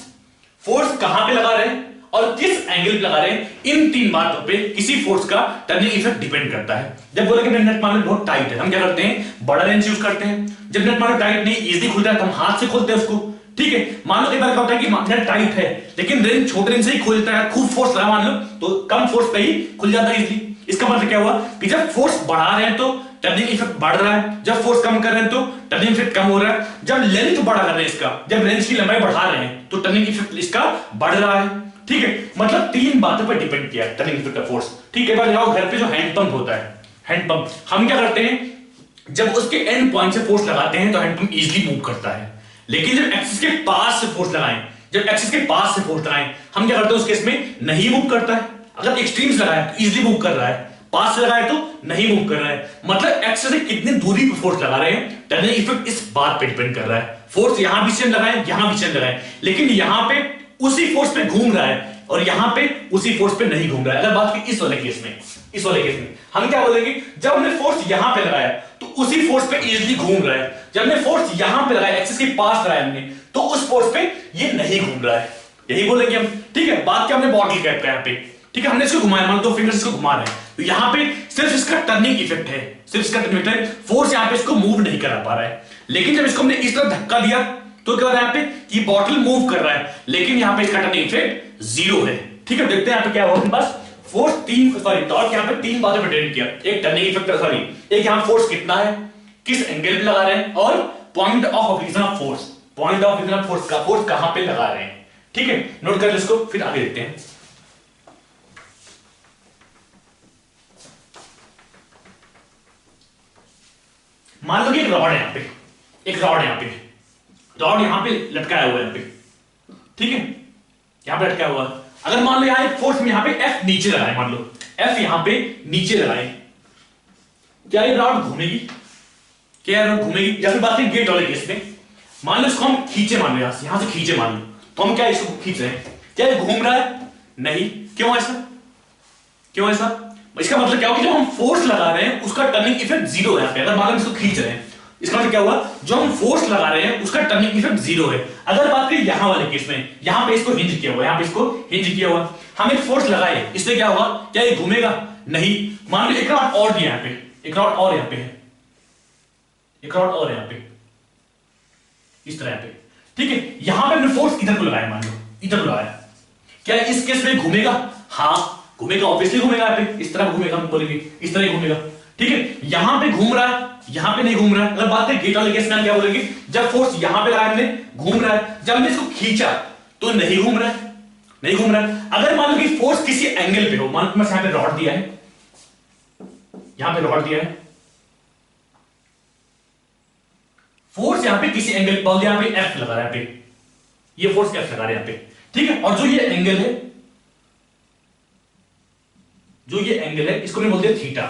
फोर्स कहां पे लगा रहे हैं, और किस एंगल पे लगा रहे हैं। इन तीन बातों पे किसी फोर्स का टर्निंग इफेक्ट डिपेंड करता है। जब बोले कि नट मान लो बहुत टाइट है, हम क्या करते हैं, बड़ा रेंज यूज करते हैं। जब नट मान लो टाइट नहीं, इजीली खुलता है तो हम हाथ से खोलते हैं उसको, ठीक है। मान लो एक बार क्या होता है कि नट टाइट है लेकिन रेंज छोटे रेंज से ही खुलता है, खूब फोर्स लगा मान लो तो कम फोर्स पे ही खुल जाता है इजीली। इसका मतलब क्या हुआ कि जब फोर्स बढ़ा रहे हैं तो टर्निंग इफेक्ट बढ़ रहा है, जब फोर्स कम कर रहे हैं तो टर्निंग इफेक्ट कम हो रहा है। जब लेंथ बढ़ा कर रहे हैं इसका, जब रेंज की लंबाई बढ़ा रहे हैं तो टर्निंग इफेक्ट इसका बढ़ रहा है, ठीक है। मतलब तीन बातों पर डिपेंड किया टर्निंग इफेक्ट ऑफ फोर्स, ठीक है। बार जाओ घर पे जो हैंड पंप होता है, हैंड पंप हम क्या करते हैं, जब उसके एंड पॉइंट से फोर्स लगाते हैं तो हैंड पंप इजीली मूव करता है। लेकिन जब एक्सिस के पास से फोर्स लगाएं, जब एक्सिस के पास से फोर्स लगाएं हम क्या करते हैं उस केस में नहीं मूव करता है। अगर एक्सट्रीम से लगाए तो इजीली मूव कर रहा है, पास से लगाए तो नहीं मूव कर रहा है। मतलब एक्सिस से कितनी दूरी पर फोर्स लगा रहे हैं टर्निंग इफेक्ट इस बात पे डिपेंड कर रहा है। फोर्स यहां भी सेम लगाए यहां भी सेम लगाए, लेकिन यहां पे उसी फोर्स पे घूम रहा है और यहां पे उसी फोर्स पे नहीं घूम रहा है। अगर बात की इस वाले केस में, इस वाले केस में हम क्या बोलेंगे, जब हमने फोर्स यहां पे लगाया तो उसी फोर्स पे इजीली घूम रहा है, जब हमने फोर्स यहां पे लगाया एक्सिस के पास लगाया हमने तो उस फोर्स पे ये नहीं घूम रहा है, यही बोलेंगे हम। ठीक है, बात क्या हमने बॉटल कैप का यहाँ पे, ठीक है, हमने इसको घुमाया, मान दो फिंगर्स इसको घुमा रहे हैं तो यहां पे सिर्फ इसका टर्निंग इफेक्ट है, सिर्फ इसका टर्निंग इफेक्ट है, फोर्स यहां पे इसको मूव नहीं करा पा रहा है। लेकिन जब इसको हमने इस तरह धक्का दिया तो क्या हो रहा है, यहाँ पे ये बॉटल मूव कर रहा है, लेकिन यहां पे इसका टर्निंग इफेक्ट जीरो है। ठीक है, देखते हैं यहां पे क्या हुआ, बस फोर्स टॉर्क यहां पे तीन बातें डिपेंड किया, एक टर्निंग इफेक्ट एक यहां फोर्स कितना है, किस एंगल पे लगा रहे हैं, और point of application of force, point of application of force का फोर्स कहां पे लगा रहे हैं। ठीक है, नोट कर लो इसको, फिर आगे देखते हैं। मान लो कि एक रॉड है यहां पे, एक रॉड है यहां पे, रॉड यहां पे लटकाया हुआ है यहां पे, ठीक है, यहां पे लटकाया हुआ है। अगर मान लो यहां एक फोर्स में यहां पे F नीचे लगाए, मान लो F यहां पे नीचे लगाए, क्या ये रॉड घूमेगी, क्या रॉड घूमेगी? या फिर बात करें गेट वाले केस में, मान लो इसको हम खींचे, मान लो यहां से खींचे, मान लो तो हम क्या इसको खींच रहे हैं, क्या ये घूम रहा है? नहीं। क्यों ऐसा, क्यों ऐसा? इसका मतलब क्या हो कि जो हम फोर्स लगा रहे हैं उसका टर्निंग इफेक्ट जीरो है। अगर मान लो इसको खींच रहे हैं, इसका मतलब क्या हुआ, जो हम फोर्स लगा रहे हैं उसका टर्निंग इफेक्ट जीरो है। अगर बात करें यहां वाले केस में, यहां पे इसको हिंज किया हुआ, यहां पे इसको हिंज किया हुआ, हम एक फोर्स लगाए, इससे क्या होगा, क्या ये घूमेगा? नहीं। मान लो एक रॉड और दिया यहां पे, एक रॉड और यहां पे है, एक रॉड और यहां पे, इस तरह पे, ठीक है, यहां पे हमने फोर्स इधर को लगाया, मान लो इधर को लगाया, क्या इस केस में घूमेगा? हाँ घूमेगा, ऑब्वियसली घूमेगा, यहाँ पे इस तरह घूमेगा, हम बोलेंगे इस तरह ही घूमेगा। ठीक है, यहां पे घूम रहा है, यहां पे नहीं घूम रहा है। अगर बात करें गेट वाले केस में हम क्या बोलेंगे, जब फोर्स यहां पे लगाया हमने घूम रहा है, जब हमने इसको खींचा तो नहीं घूम रहा है, नहीं घूम रहा है। अगर मान लो कि फोर्स किसी एंगल पे हो, मान लो यहां पे रॉड दिया है, यहां पे रॉड दिया है, फोर्स यहां पे किसी एंगल पर, यहां पे F लगा रहा है, पे ये फोर्स F लगा रहा है यहां पे, ठीक है, और जो ये एंगल है, जो ये एंगल है इसको मैं बोलते हैं थीटा।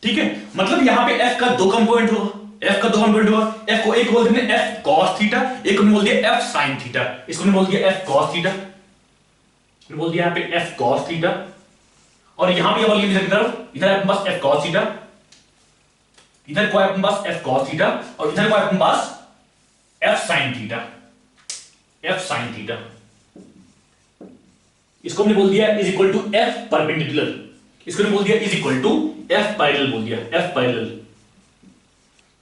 ठीक है, मतलब यहां पे F का दो कंपोनेंट होगा, F का दो कंपोनेंट होगा, F को एक बोलते हैं F cos थीटा, एक को बोल दिया F sin थीटा, इसको मैंने बोल दिया F cos थीटा, मैंने बोल दिया यहां पे F cos थीटा, और यहां पे बोलिए इधर की तरफ, इधर अपने पास F cos थीटा, इधर को अपने पास F cos थीटा, और इधर को अपने पास F sin theta, F sin theta, इसको हमने बोल दिया is equal to F perpendicular, इसको हमने बोल दिया is equal to F parallel, बोल दिया F पैरेलल।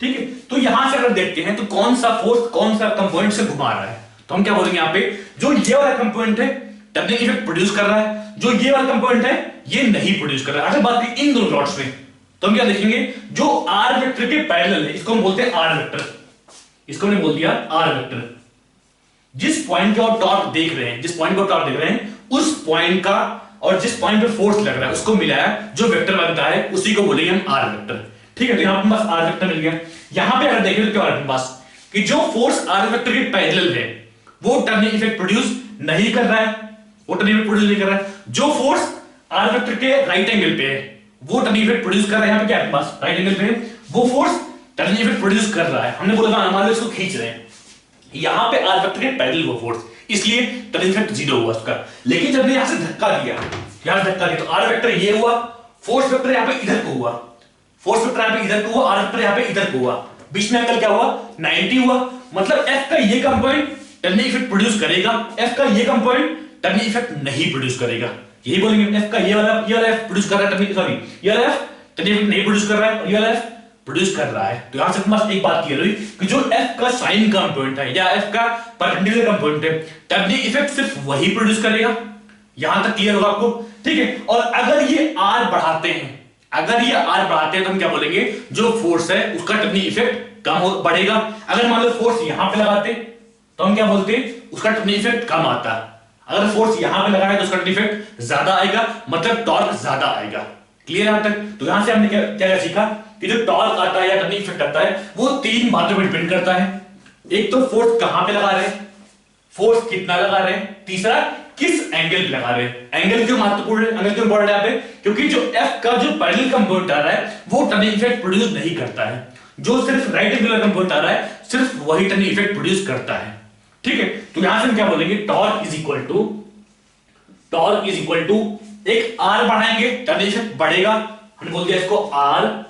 ठीक है, तो यहां से अगर देखते हैं तो कौन सा फोर्स कौन सा कंपोनेंट से घुमा रहा है, तो हम क्या बोलेंगे यहां पे, जो ये वाला कंपोनेंट है टर्निंग इफेक्ट प्रोड्यूस कर रहा है, जो ये वाला कंपोनेंट है ये नहीं प्रोड्यूस कर रहा है। अगर बात करें इन दोनों प्लॉट्स में तो हम क्या देखेंगे, जो R वेक्टर के पैरेलल है इसको हम बोलते हैं R वेक्टर, इसको हमने बोल दिया R वेक्टर। जिस पॉइंट को आप टॉर्क देख रहे हैं, जिस पॉइंट को टॉर्क देख रहे हैं उस पॉइंट का और जिस पॉइंट पे फोर्स लग रहा है उसको मिलाया जो वेक्टर बनता है उसी को बोलेंगे हम R वेक्टर। ठीक है, तो यहां पे बस R वेक्टर मिल गया। यहां पे अगर देखें तो क्या है पास कि जो फोर्स R वेक्टर के पैरेलल है वो टर्निंग इफेक्ट प्रोड्यूस नहीं कर रहा है, वो टर्निंग इफेक्ट प्रोड्यूस नहीं कर रहा है। जो फोर्स R वेक्टर के राइट एंगल पे है वो टर्निंग इफेक्ट प्रोड्यूस कर रहा है, यहां पे क्या है पास राइट एंगल पे वो फोर्स टर्निंग इफेक्ट प्रोड्यूस कर रहा है। हमने बोला मान लो इसको खींच रहे हैं, यहां पे R वेक्टर के पैरेलल वो फोर्स, इसलिए टर्निंग इफेक्ट जीरो हुआ उसका। लेकिन जब ने यहां से धक्का दिया, यहां से धक्का दिया तो R वेक्टर ये हुआ, फोर्स वेक्टर यहां पे इधर को हुआ, फोर्स वेक्टर यहां पे इधर को हुआ, R वेक्टर यहां पे इधर को हुआ, बीच में एंगल क्या हुआ 90 हुआ। मतलब F का ये कंपोनेंट टर्निंग इफेक्ट प्रोड्यूस करेगा, F का ये कंपोनेंट टर्निंग इफेक्ट नहीं प्रोड्यूस करेगा। यही बोलेंगे F का ये वाला F प्रोड्यूस कर रहा है टर्निंग, सॉरी ये वाला F टर्निंग इफेक्ट नहीं प्रोड्यूस कर रहा है और ये वाला F प्रोड्यूस कर रहा है। तो यहां से बस एक बात क्लियर हुई कि जो F का साइन कंपोनेंट है या F का परपेंडिकुलर कंपोनेंट है टर्निंग इफेक्ट सिर्फ वही प्रोड्यूस करेगा। यहां तक क्लियर होगा आपको? ठीक है, और अगर ये R बढ़ाते हैं, अगर ये R बढ़ाते हैं तो हम क्या बोलेंगे, जो फोर्स है उसका टर्निंग इफेक्ट कम हो बढ़ेगा। अगर मान लो फोर्स यहां पे लगाते तो हम क्या बोलते उसका टर्निंग इफेक्ट कम आता। अगर फोर्स यहां पे लगाए तो उसका टर्निंग इफेक्ट ज्यादा आएगा, मतलब टॉर्क ज्यादा आएगा। क्लियर यहां तक? तो यहां से हमने क्या सीखा कि जो टॉर्क आता है या टर्निंग इफेक्ट आता है वो तीन बातों पर डिपेंड करता है। एक तो फोर्स कहां पे लगा रहे हैं, फोर्स कितना लगा रहे हैं, तीसरा किस एंगल पे लगा रहे हैं। एंगल क्यों महत्वपूर्ण है, एंगल क्यों इंपॉर्टेंट है यहाँ पे, क्योंकि जो एफ का जो पैरेलल कंपोनेंट आ रहा है वो टर्निंग इफेक्ट प्रोड्यूस नहीं करता है, जो सिर्फ राइट एंगुलर कंपोनेंट आ रहा है सिर्फ वही टर्निंग इफेक्ट प्रोड्यूस करता है। ठीक है, तो यहां से हम क्या बोलेंगे, टॉर्क इज इक्वल टू एक आर बढ़ाएंगे, टर्निंग इफेक्ट बढ़ेगा, हमने बोल दिया इसको आर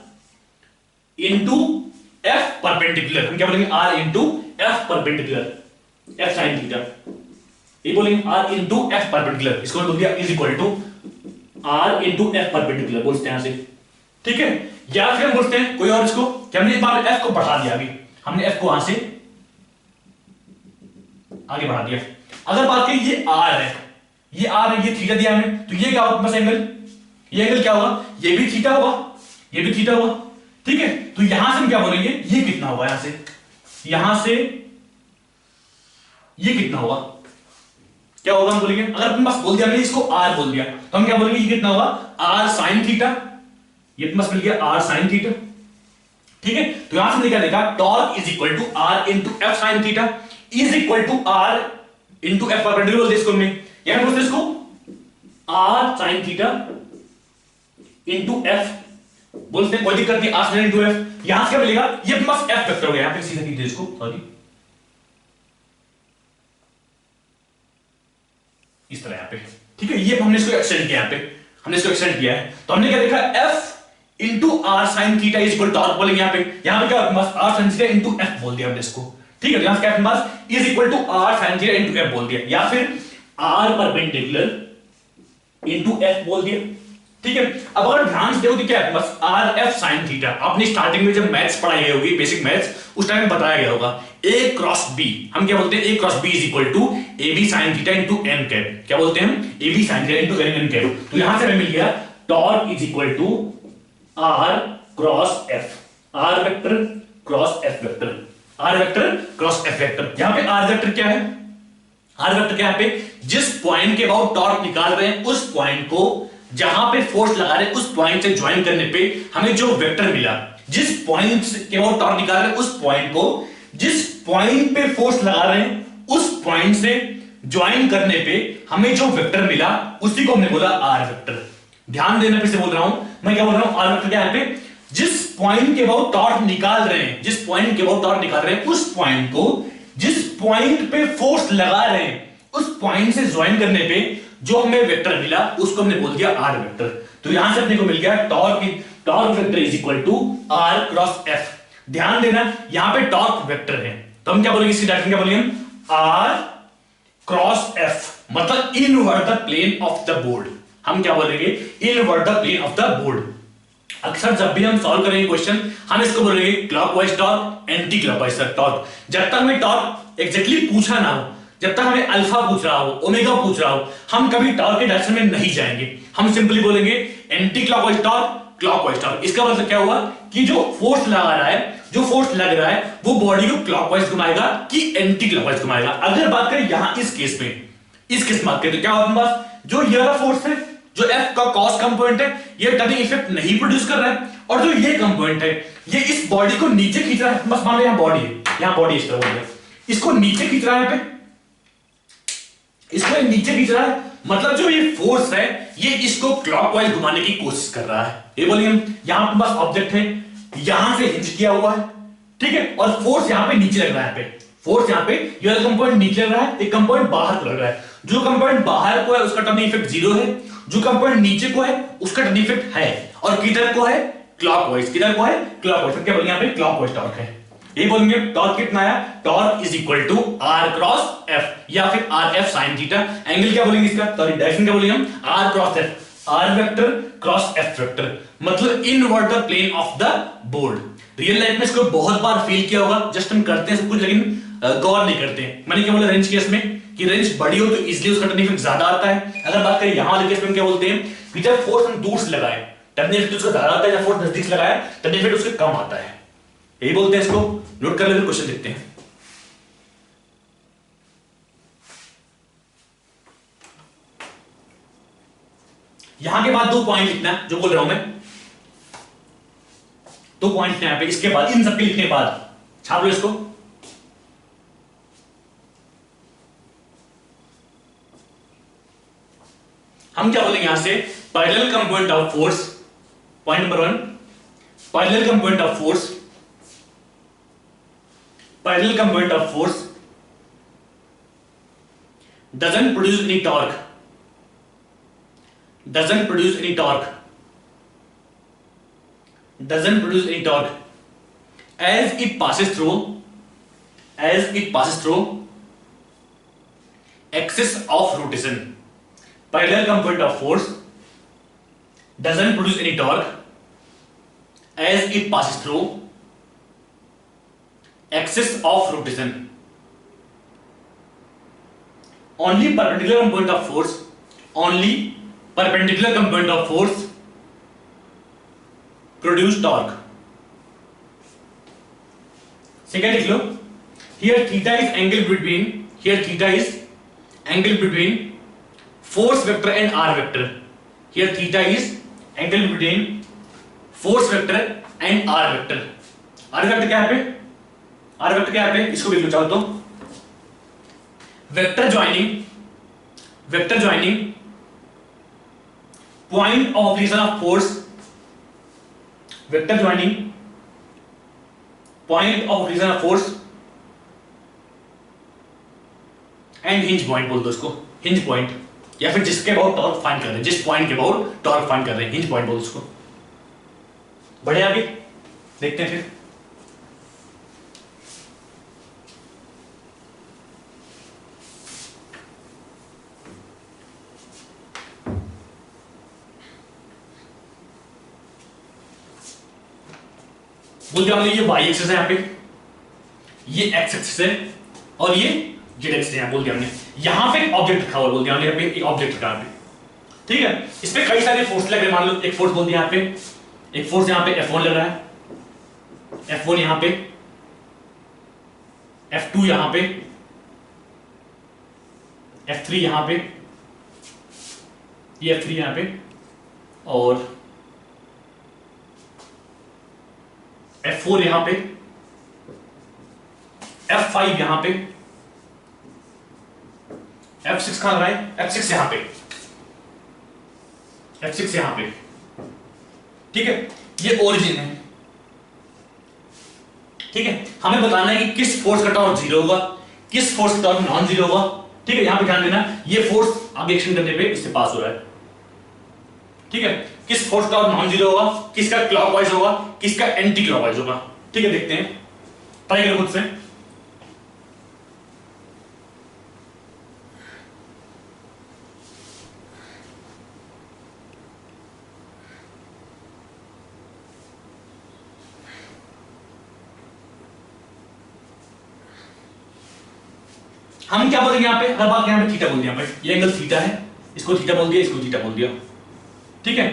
इंटू एफ परपेंडिकुलर, हम क्या बोलेंगे R into F perpendicular, F sine theta, ये बोलेंगे आर इंटू एफ परपेंडिकुलर, इसको बोल दिया is equal to R into F perpendicular बोलते हैं यहां से। ठीक है, या फिर हम बोलते हैं कोई और, इसको क्या हमने एफ को बढ़ा दिया, अभी हमने एफ को यहां से आगे बढ़ा दिया। अगर बात करें ये आर है, ये आर है, ये थीटा दिया हमें, तो ये क्या होगा बस एंगल, ये एंगल क्या होगा, ये भी थीटा होगा, ये भी थीटा होगा। ठीक है, तो यहां से हम क्या बोलेंगे, ये कितना होगा, यहां से ये कितना होगा, क्या होगा हम बोलेंगे, अगर अपन बस बोल दिया मैंने इसको आर बोल दिया तो हम क्या बोलेंगे, ये कितना होगा आर साइन थीटा, ये बस मिल गया आर साइन थीटा। ठीक है, तो यहां से हमने क्या देखा, torque is equal to R into F sine theta is equal to R into F perpendicular बोलते इसको हमने, या बोलते इसको R sine theta into F बोलते हैं, कोई दिक्कत नहीं, आर साइन इंटू एफ। यहां से क्या मिलेगा, ये बस एफ वेक्टर हो गया, यहां पे सीधा कीजिए इसको, सॉरी इस तरह यहां पे। ठीक है, ये हमने इसको एक्सटेंड किया, यहां पे हमने इसको एक्सटेंड किया है, तो हमने क्या देखा, F into R sine theta is equal torque बोलेंगे यहां पे, यहां पे क्या बस R sine theta into F बोल दिया हमने इसको। ठीक है, यहां से क्या बस is equal to R sine theta into F बोल दिया, या फिर आर परपेंडिकुलर इंटू एफ बोल दिया। ठीक है, अब अगर ध्यान से देखो तो क्या है, बस आर एफ साइन थीटा, आपने स्टार्टिंग में जब मैथ्स पढ़ाई गई होगी, बेसिक मैथ्स, उस टाइम बताया गया होगा ए क्रॉस बी, हम क्या बोलते हैं, A cross B is equal to A B sine theta into N cap, क्या बोलते हैं हम, A B sine theta into N cap. तो यहां से हमें मिल गया torque is equal to R cross F, R vector cross F vector, R vector cross F vector. यहां पे आर वेक्टर क्या है, आर वेक्टर क्या है, पे जिस पॉइंट के अबाउट टॉर्क निकाल रहे हैं उस पॉइंट को जहां पे फोर्स लगा रहे हैं उस पॉइंट से ज्वाइन करने पे हमें जो वेक्टर मिला, जिस पॉइंट के अबाउट टॉर्क निकाल रहे हैं उस पॉइंट को जिस पॉइंट पे फोर्स लगा रहे हैं उस पॉइंट से ज्वाइन करने पे हमें जो वेक्टर मिला उसी को हमने बोला आर वेक्टर। ध्यान देना, फिर से बोल रहा हूं मैं, क्या बोल रहा हूं, आर वेक्टर क्या है पे, जिस पॉइंट के अबाउट टॉर्क निकाल रहे हैं, जिस पॉइंट के अबाउट टॉर्क निकाल रहे हैं उस पॉइंट को जिस पॉइंट पे फोर्स लगा रहे हैं उस पॉइंट से ज्वाइन करने पे जो हमें वेक्टर मिला उसको हमने बोल दिया आर वेक्टर। तो यहां से अपने को मिल गया torque vector is equal to R cross F. ध्यान देना, यहां पे टॉर्क वेक्टर है तो हम क्या बोलेंगे, इसकी डायरेक्शन क्या बोलेंगे, आर क्रॉस एफ, मतलब inward the plane of the board, हम क्या बोलेंगे, inward the plane of the board. अक्सर जब भी हम सॉल्व करेंगे क्वेश्चन हम इसको बोलेंगे clockwise torque, anti clockwise torque. जब तक हमें टॉर्क एग्जैक्टली पूछा ना हो, जब तक हमें अल्फा पूछ रहा हो, ओमेगा पूछ रहा हो, हम कभी टॉर्क के डायरेक्शन में नहीं जाएंगे, हम सिंपली बोलेंगे anti clockwise torque, clockwise torque. इसका मतलब क्या हुआ कि जो फोर्स लगा रहा है, जो फोर्स लग रहा है वो बॉडी को क्लॉकवाइज घुमाएगा कि एंटी क्लॉकवाइज घुमाएगा। अगर बात करें यहां इस केस में, इस केस में बात करें तो क्या होगा हमारे पास, जो ये वाला फोर्स है, जो एफ का कॉस कंपोनेंट है, ये टर्निंग इफेक्ट नहीं प्रोड्यूस कर रहा है, और जो ये कंपोनेंट है ये इस बॉडी को नीचे खींच रहा है। बस मान लो यहां बॉडी है, यहां बॉडी इस तरह है, इसको नीचे खींच रहा है, यहाँ पे इसको नीचे खींच रहा है, मतलब जो ये फोर्स है ये इसको क्लॉकवाइज घुमाने की कोशिश कर रहा है। ये बोलिए हम, यहां पे बस ऑब्जेक्ट है, यहां से हिंज किया हुआ है, ठीक है, और फोर्स यहां पे नीचे लग रहा है, पे फोर्स यहां पे ये कंपोनेंट नीचे लग रहा है, एक कंपोनेंट बाहर को लग रहा है। जो कंपोनेंट बाहर को है उसका टर्निंग इफेक्ट 0 है, जो कंपोनेंट नीचे को है उसका टर्निंग इफेक्ट है, और किधर को है, क्लॉकवाइज, किधर को है, क्लॉकवाइज। क्या बोलेंगे यहां पे, क्लॉकवाइज टॉर्क है। ये बोलेंगे टॉर्क कितना आया, torque is equal to R cross F, या फिर R F sine theta. Angle क्या बोलेंगे इसका, सॉरी डायरेक्शन क्या बोलेंगे हम, R cross F, R vector cross F vector, मतलब inward the plane of the board. Real life में इसको बहुत बार फील किया होगा, जस्ट हम करते हैं सब कुछ लेकिन गौर नहीं करते हैं। मैंने क्या बोला रेंज केस में कि रेंज बड़ी हो तो इजीली उसका टर्निंग इफेक्ट ज्यादा आता है। अगर बात करें यहां वाले केस में क्या बोलते हैं कि जब फोर्स हम दूर से लगाए टर्निंग इफेक्ट उसका ज्यादा आता है, जब फोर्स नजदीक से लगाए टर्निंग इफेक्ट उसका कम आता है। यही बोलते हैं, इसको नोट कर लेते, क्वेश्चन देखते हैं। यहां के बाद 2 पॉइंट लिखना है, जो बोल रहा हूं मैं 2 पॉइंट यहां पे, इसके बाद इन सबके लिखने के बाद छाप लो इसको। हम क्या बोलेंगे यहां से, parallel component of force, point number 1, parallel component of force, parallel component of force doesn't produce any torque, doesn't produce any torque, doesn't produce any torque as it passes through, as it passes through axis of rotation. Parallel component of force doesn't produce any torque as it passes through axis of rotation. Only perpendicular component of force, only perpendicular component of force produce torque. Second लिख लो, here theta is angle between, here theta is angle between force vector and r vector. Here theta is angle between force vector and r vector. r vector क्या है पे, r vector क्या है पे, इसको लिख लो चाहो तो, vector joining point of origin of force, vector joining point of origin of force and hinge point बोल दो उसको, hinge point, या फिर जिसके अबाउट टॉर्क फाइंड कर रहे हैं, जिस पॉइंट के अबाउट टॉर्क फाइंड कर रहे हैं, हिंज पॉइंट बोल उसको। बढ़े आगे देखते हैं फिर। बोलते हमने ये y एक्सिस है, यहाँ पे ये x एक्सिस है और ये z एक्सिस है। बोलते हमने यहाँ पे ऑब्जेक्ट रखा हुआ, बोलते हमने यहाँ पे एक ऑब्जेक्ट रखा है, ठीक है। इस पे कई सारे फोर्स लग रहे हैं। मान लो एक फोर्स बोलते हैं यहाँ पे, एक फोर्स यहाँ पे F1 लग रहा है, F1 यहाँ पे, F2 यहाँ पे, F3 यहाँ पे, ये F3 यहाँ पे और F4 यहां पे, F5 यहां पे, F6 कहां लगा है, F6 यहां पे, F6 यहां पे, ठीक है। ये ओरिजिन है, ठीक है। हमें बताना है कि किस फोर्स का टॉर्क जीरो होगा, किस फोर्स का टॉर्क नॉन जीरो होगा, ठीक है। यहां पे ध्यान देना, ये फोर्स आगे एक्शन करने पे इससे पास हो रहा है, ठीक है। किस फोर्स का नॉन जीरो होगा, किसका क्लॉकवाइज होगा, किसका एंटी क्लॉकवाइज होगा, ठीक है। देखते हैं, ट्राई करो खुद से। हम क्या बोलेंगे यहाँ पे, हर बात यहाँ पे थीटा बोल दिया, यहाँ पे ये एंगल थीटा है, इसको थीटा बोल दिया, इसको थीटा बोल दिया, ठीक है।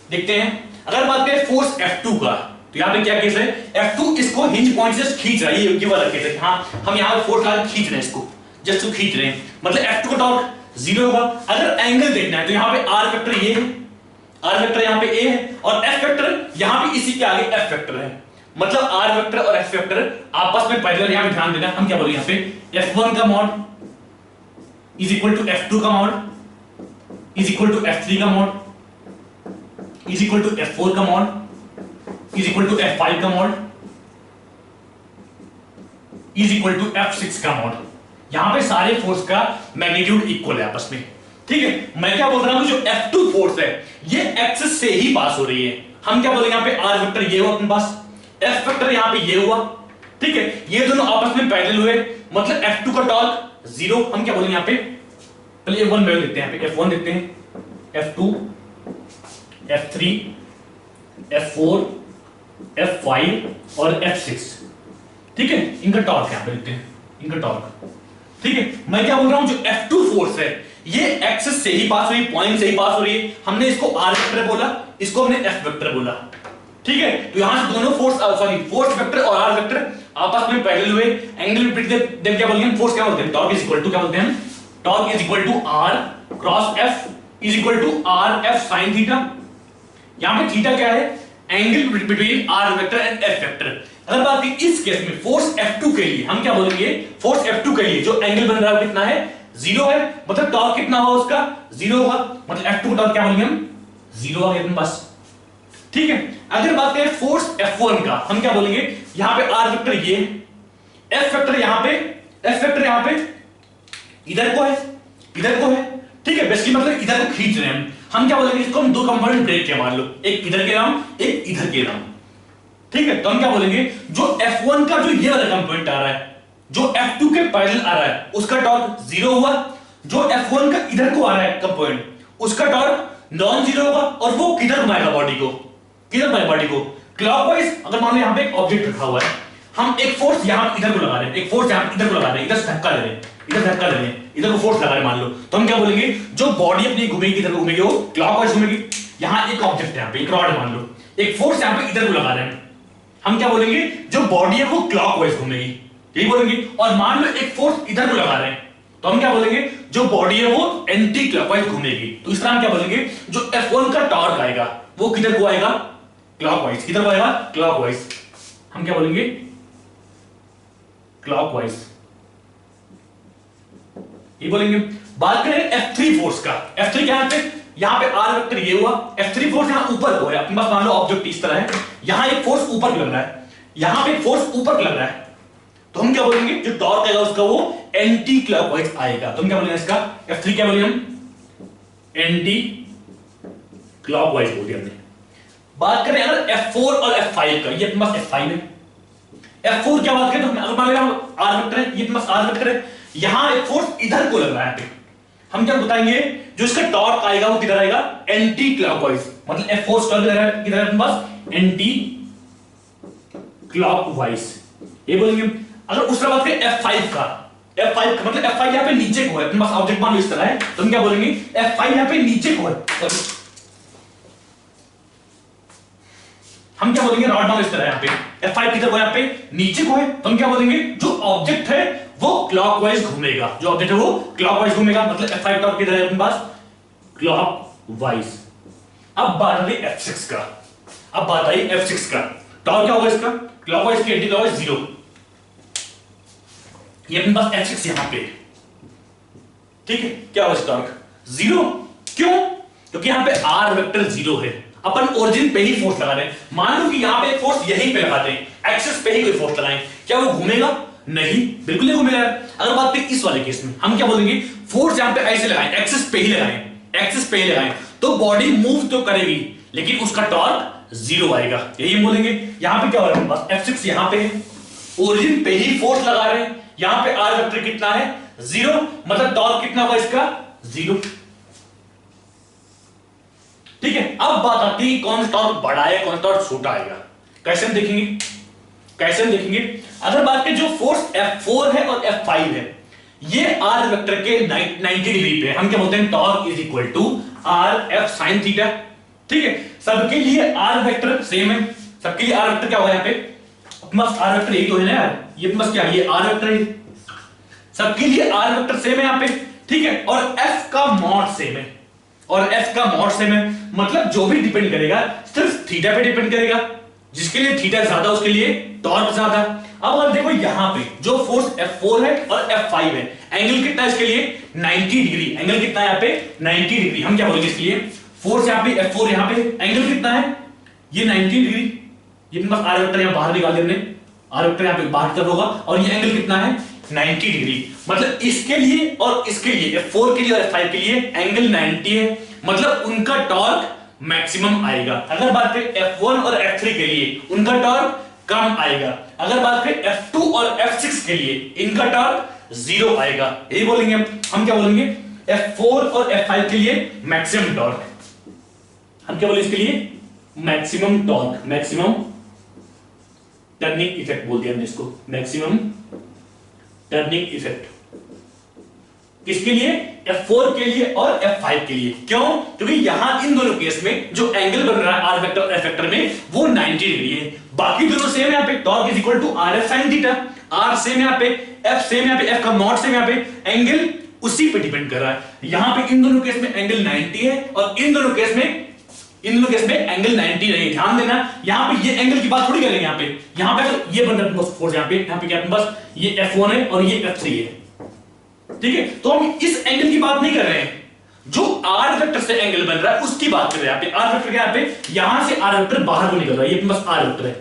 देखते हैं, अगर बात करें फोर्स F2 का, तो यहाँ पे क्या केस है, F2 इसको हिंज पॉइंट से खींच रहा है, ये वाला केस है। हाँ, हम यहाँ पे फोर्स लगा खींच रहे हैं, इसको जस्ट खींच रहे हैं, मतलब F2 का टॉर्क जीरो होगा। अगर एंगल देखना है तो यहाँ पे R वेक्टर ये है, R वेक्टर यहाँ पे A है और F वेक्टर यहाँ पे इसी के आगे F वेक्टर है, मतलब R वेक्टर और F वेक्टर आपस में पैरेलल। यहाँ पे ध्यान देना, हम क्या बोलेंगे यहाँ पे, F1 का mod is equal to F2 का mod is equal to F3 का mod is equal to F4 का mod is equal to F5 का mod is equal to F6 का मॉड। यहां पे सारे फोर्स का मैग्नीट्यूड इक्वल है आपस में, ठीक है। मैं क्या बोल रहा हूं, जो F2 फोर्स है ये एक्सिस से ही पास हो रही है। हम क्या बोलेंगे यहाँ पे, R वेक्टर ये हुआ अपने पास, F वेक्टर यहाँ पे ये हुआ, ठीक है। ये दोनों आपस में पैरेलल हुए, मतलब F2 का टॉर्क जीरो। हम क्या बोलेंगे यहाँ पे, पहले F1 वैल्यू देखते हैं, यहाँ पे F1 देखते हैं, F2, F3, F4, F5 और F6, ठीक है। इनका टॉर्क यहाँ पे देखते हैं, इनका टॉर्क, ठीक है। मैं क्या बोल रहा हूं, जो F2 फोर्स है ये एक्सिस से ही पास हो रही है, पॉइंट से ही पास हो रही है। हमने इसको R वेक्टर बोला, इसको हमने F वेक्टर बोला, ठीक है। तो यहां से दोनों फोर्स, सॉरी फोर्स वेक्टर और R वेक्टर आपस में पैरेलल हुए, एंगल बिटवीन देम क्या बोलते हैं, फोर्स क्या बोलते हैं, टॉर्क इज इक्वल टू क्या बोलते हैं, torque is equal to R cross F is equal to R F sin theta. यहां पे थीटा क्या है, angle between R vector and F vector. अगर बात की इस केस में फोर्स F2 के लिए, हम क्या बोलेंगे, फोर्स F2 के लिए जो एंगल बन रहा है कितना है, जीरो है मतलब टॉर्क कितना होगा उसका, जीरो होगा, मतलब F2 का टॉर्क क्या बोलेंगे हम, जीरो आ गया बस। ठीक है, अगर बात करें फोर्स F1 का, हम क्या बोलेंगे, यहां पे R वेक्टर ये, F वेक्टर यहां पे, F वेक्टर यहां पे इधर को है, इधर को है। ठीक है, बेसिकली मतलब इधर को खींच रहे हैं हम क्या बोलेंगे, इसको हम दो कंपोनेंट ब्रेक किया मान लो, एक इधर के नाम, एक इधर के नाम। ठीक है, तो हम क्या बोलेंगे, जो F1 का जो ये वाला कंपोनेंट आ रहा है, जो F2 के पैरेलल आ रहा है, उसका टॉर्क जीरो हुआ। जो F1 का इधर को आ रहा है कंपोनेंट, उसका टॉर्क नॉन जीरो होगा, और वो किधर घुमाएगा बॉडी को, किधर घुमाएगा बॉडी को, क्लॉकवाइज। अगर मान लो यहां पे एक ऑब्जेक्ट रखा हुआ है, हम एक फोर्स यहां इधर को लगा रहे हैं, एक फोर्स यहां इधर को लगा रहे हैं, इधर से धक्का ले रहे हैं, इधर धक्का ले रहे हैं, इधर को फोर्स लगा रहे हैं मान लो, तो हम क्या बोलेंगे, जो बॉडी अपनी घूमेगी इधर को घूमेगी, वो क्लॉकवाइज घूमेगी। यहां एक ऑब्जेक्ट है, यहां पे एक रॉड है मान लो, एक फोर्स यहां पे इधर को लगा रहे हैं, हम क्या बोलेंगे, जो बॉडी है वो क्लॉकवाइज घूमेगी, यही बोलेंगे। और मान लो एक फोर्स इधर को लगा रहे हैं, तो हम क्या बोलेंगे, जो बॉडी है वो एंटी क्लॉकवाइज घूमेगी। तो इस तरह हम क्या बोलेंगे, जो F1 का टॉर्क आएगा वो किधर को आएगा, क्लॉकवाइज। किधर को आएगा, क्लॉकवाइज। हम क्या बोलेंगे, क्लॉकवाइज, ये बोलेंगे। बात करें F3 फोर्स का, F3 क्या है, यहां पे R वेक्टर ये हुआ, F3 फोर्स यहां ऊपर को है, अपने पास मान लो ऑब्जेक्ट इस तरह है, यहां एक फोर्स ऊपर लग रहा है, यहां पे एक फोर्स ऊपर लग रहा है, तो हम क्या बोलेंगे, जो टॉर्क आएगा उसका वो एंटी क्लॉकवाइज आएगा। तो हम क्या बोलेंगे इसका, F3 क्या बोलेंगे हम, एंटी क्लॉकवाइज बोल दिया हमने। बात करें अगर F4 और F5 का, ये अपने पास F5 है, F4 क्या बात करें, तो अगर मान लो R वेक्टर है, ये अपने पास R वेक्टर है, यहां एक फोर्स इधर को लग रहा है, हम क्या बताएंगे, जो इसका टॉर्क आएगा वो किधर आएगा, एंटी क्लॉकवाइज, मतलब F4 टॉर्क किधर है अपने पास, एंटी क्लॉकवाइज, ये बोलेंगे। अगर उसका बात करें F5 का, F5 का मतलब F5 यहां पे नीचे को है, अपने पास ऑब्जेक्ट मान लो इस तरह है, तो हम क्या बोलेंगे, F5 यहां पे नीचे को है, हम क्या बोलेंगे, रॉड मान लो इस तरह है, यहां पे F5 किधर को है, यहां पे नीचे को है, तो हम क्या बोलेंगे, जो ऑब्जेक्ट है वो क्लॉकवाइज घूमेगा, जो ऑब्जेक्ट है वो क्लॉकवाइज घूमेगा, मतलब F5 टॉर्क किधर है अपने पास, क्लॉकवाइज। अब बात आ रही F6 का, अब बात आई F6 का, टॉर्क क्या होगा इसका, क्लॉकवाइज की एंटी क्लॉकवाइज जीरो, ये अपने पास F6 यहां पे, ठीक है, क्या होगा इसका टॉर्क, जीरो। क्यों, क्योंकि यहां पे R वेक्टर जीरो है, अपन ओरिजिन पे ही फोर्स लगा रहे हैं। मान लो कि यहां पे फोर्स यहीं पे लगाते हैं, एक्सिस पे ही कोई फोर्स लगाएं, क्या वो घूमेगा, नहीं, बिल्कुल नहीं घूमेगा। अगर बात करें इस वाले केस में, हम क्या बोलेंगे, फोर्स यहां पे ऐसे लगाएं, एक्सिस पे ही लगाएं, एक्सिस पे ही लगाएं, तो बॉडी मूव तो करेगी लेकिन उसका टॉर्क जीरो आएगा, यही हम बोलेंगे। यहां पे क्या हो रहा है, बस F6 यहां पे ओरिजिन पे ही फोर्स लगा रहे हैं, यहां पे R वेक्टर कितना है, जीरो, मतलब टॉर्क कितना होगा इसका, जीरो। ठीक है, अब बात आती है कौन सा टॉर्क बड़ा है, कौन सा टॉर्क छोटा आएगा, कैसे हम देखेंगे, कैसे हम देखेंगे। अगर बात करें जो फोर्स F4 है और F5 है, ये R वेक्टर के 90 डिग्री पे, हम क्या बोलते हैं, torque is equal to RF sin theta. ठीक है, सबके लिए R वेक्टर सेम है, सबके लिए R वेक्टर क्या होगा, यहाँ पे बस R वेक्टर यही तो है ना यार, ये बस क्या है, ये R वेक्टर है, सबके लिए R वेक्टर सेम है यहाँ पे। ठीक है, और F का मॉड सेम है, और F का मॉड सेम है, मतलब जो भी डिपेंड करेगा सिर्फ थीटा पे डिपेंड करेगा, जिसके लिए थीटा ज्यादा उसके लिए टॉर्क ज्यादा। अब अगर देखो यहां पे जो फोर्स F4 है और F5 है, एंगल कितना है इसके लिए, 90 डिग्री, एंगल कितना है यहाँ पे, 90 डिग्री। हम क्या बोलेंगे इसके लिए, फोर्स यहाँ पे F4 यहाँ पे एंगल कितना है, ये 90 डिग्री, ये बस R वेक्टर यहाँ बाहर निकाल देंगे, R वेक्टर यहाँ पे बाहर की तरफ होगा, और ये एंगल कितना है, 90 डिग्री। मतलब इसके लिए और इसके लिए, F4 के लिए और F5 के लिए एंगल 90 है, मतलब उनका टॉर्क मैक्सिमम आएगा। अगर बात करें F1 और F3 के लिए, उनका टॉर्क कम आएगा। अगर बात करें F2 और F6 के लिए, इनका टॉर्क जीरो आएगा, यही बोलेंगे हम क्या बोलेंगे, F4 और F5 के लिए मैक्सिमम टॉर्क, हम क्या बोलेंगे इसके लिए, maximum torque, maximum turning effect बोल दिया हमने इसको, मैक्सिमम टर्निंग इफेक्ट, किसके लिए, F4 के लिए और F5 के लिए। क्यों, क्योंकि यहां इन दोनों केस में जो एंगल बन रहा है R वेक्टर और F वेक्टर में, वो 90 डिग्री है, बाकी दोनों सेम है, यहाँ पे torque is equal to RF sin theta, R same यहाँ पे, F सेम यहाँ पे, F का मॉड सेम यहाँ पे, एंगल उसी पे डिपेंड कर रहा है। यहां पे इन दोनों केस में एंगल 90 है, और इन दोनों केस में एंगल 90 नहीं। ध्यान देना, यहां पे ये एंगल की बात थोड़ी करेंगे, यहाँ पे तो ये बन रहा है फोर्स, यहाँ पे क्या बस ये F1 है और ये F3 है, ठीक है, तो हम इस एंगल की बात नहीं कर रहे हैं, जो आर वेक्टर से एंगल बन रहा है उसकी बात कर रहे हैं। यहाँ पे आर वेक्टर क्या, यहाँ पे यहां से आर वेक्टर बाहर को निकल रहा है, ये बस आर वेक्टर है।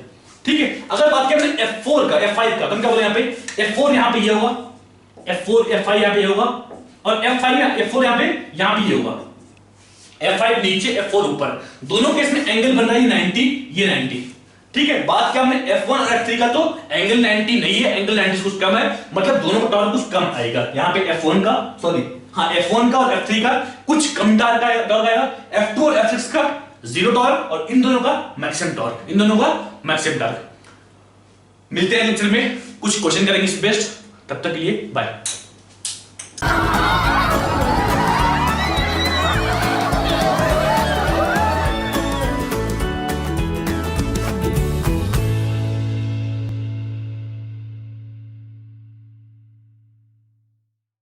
ठीक है, अगर बात करें F4 का, F5 का, तो हम क्या बोले यहाँ पे F4 यहाँ पे ये होगा, F4 F5 यहाँ पे ये होगा, और F4 यहाँ पे ये होगा, F5 नीचे F4 ऊपर, दोनों केस में एंगल बन रहा है 90, ये 90। ठीक है, बात क्या हमने F1 और F3 का, तो एंगल 90 नहीं है, एंगल 90 से कुछ कम है, मतलब दोनों का टॉर्क कुछ कम आएगा। यहाँ पे F1 का, सॉरी हाँ F1 का और F3 का कुछ कम टॉर्क आएगा, F2 और F6 का जीरो टॉर्क, और इन दोनों का मैक्सिमम टॉर्क, इन दोनों का मैक्सिमम टॉर्क। मिलते हैं लेक्चर में, कुछ क्वेश्चन करेंगे इस बेस्ड, तब तक के लिए बाय।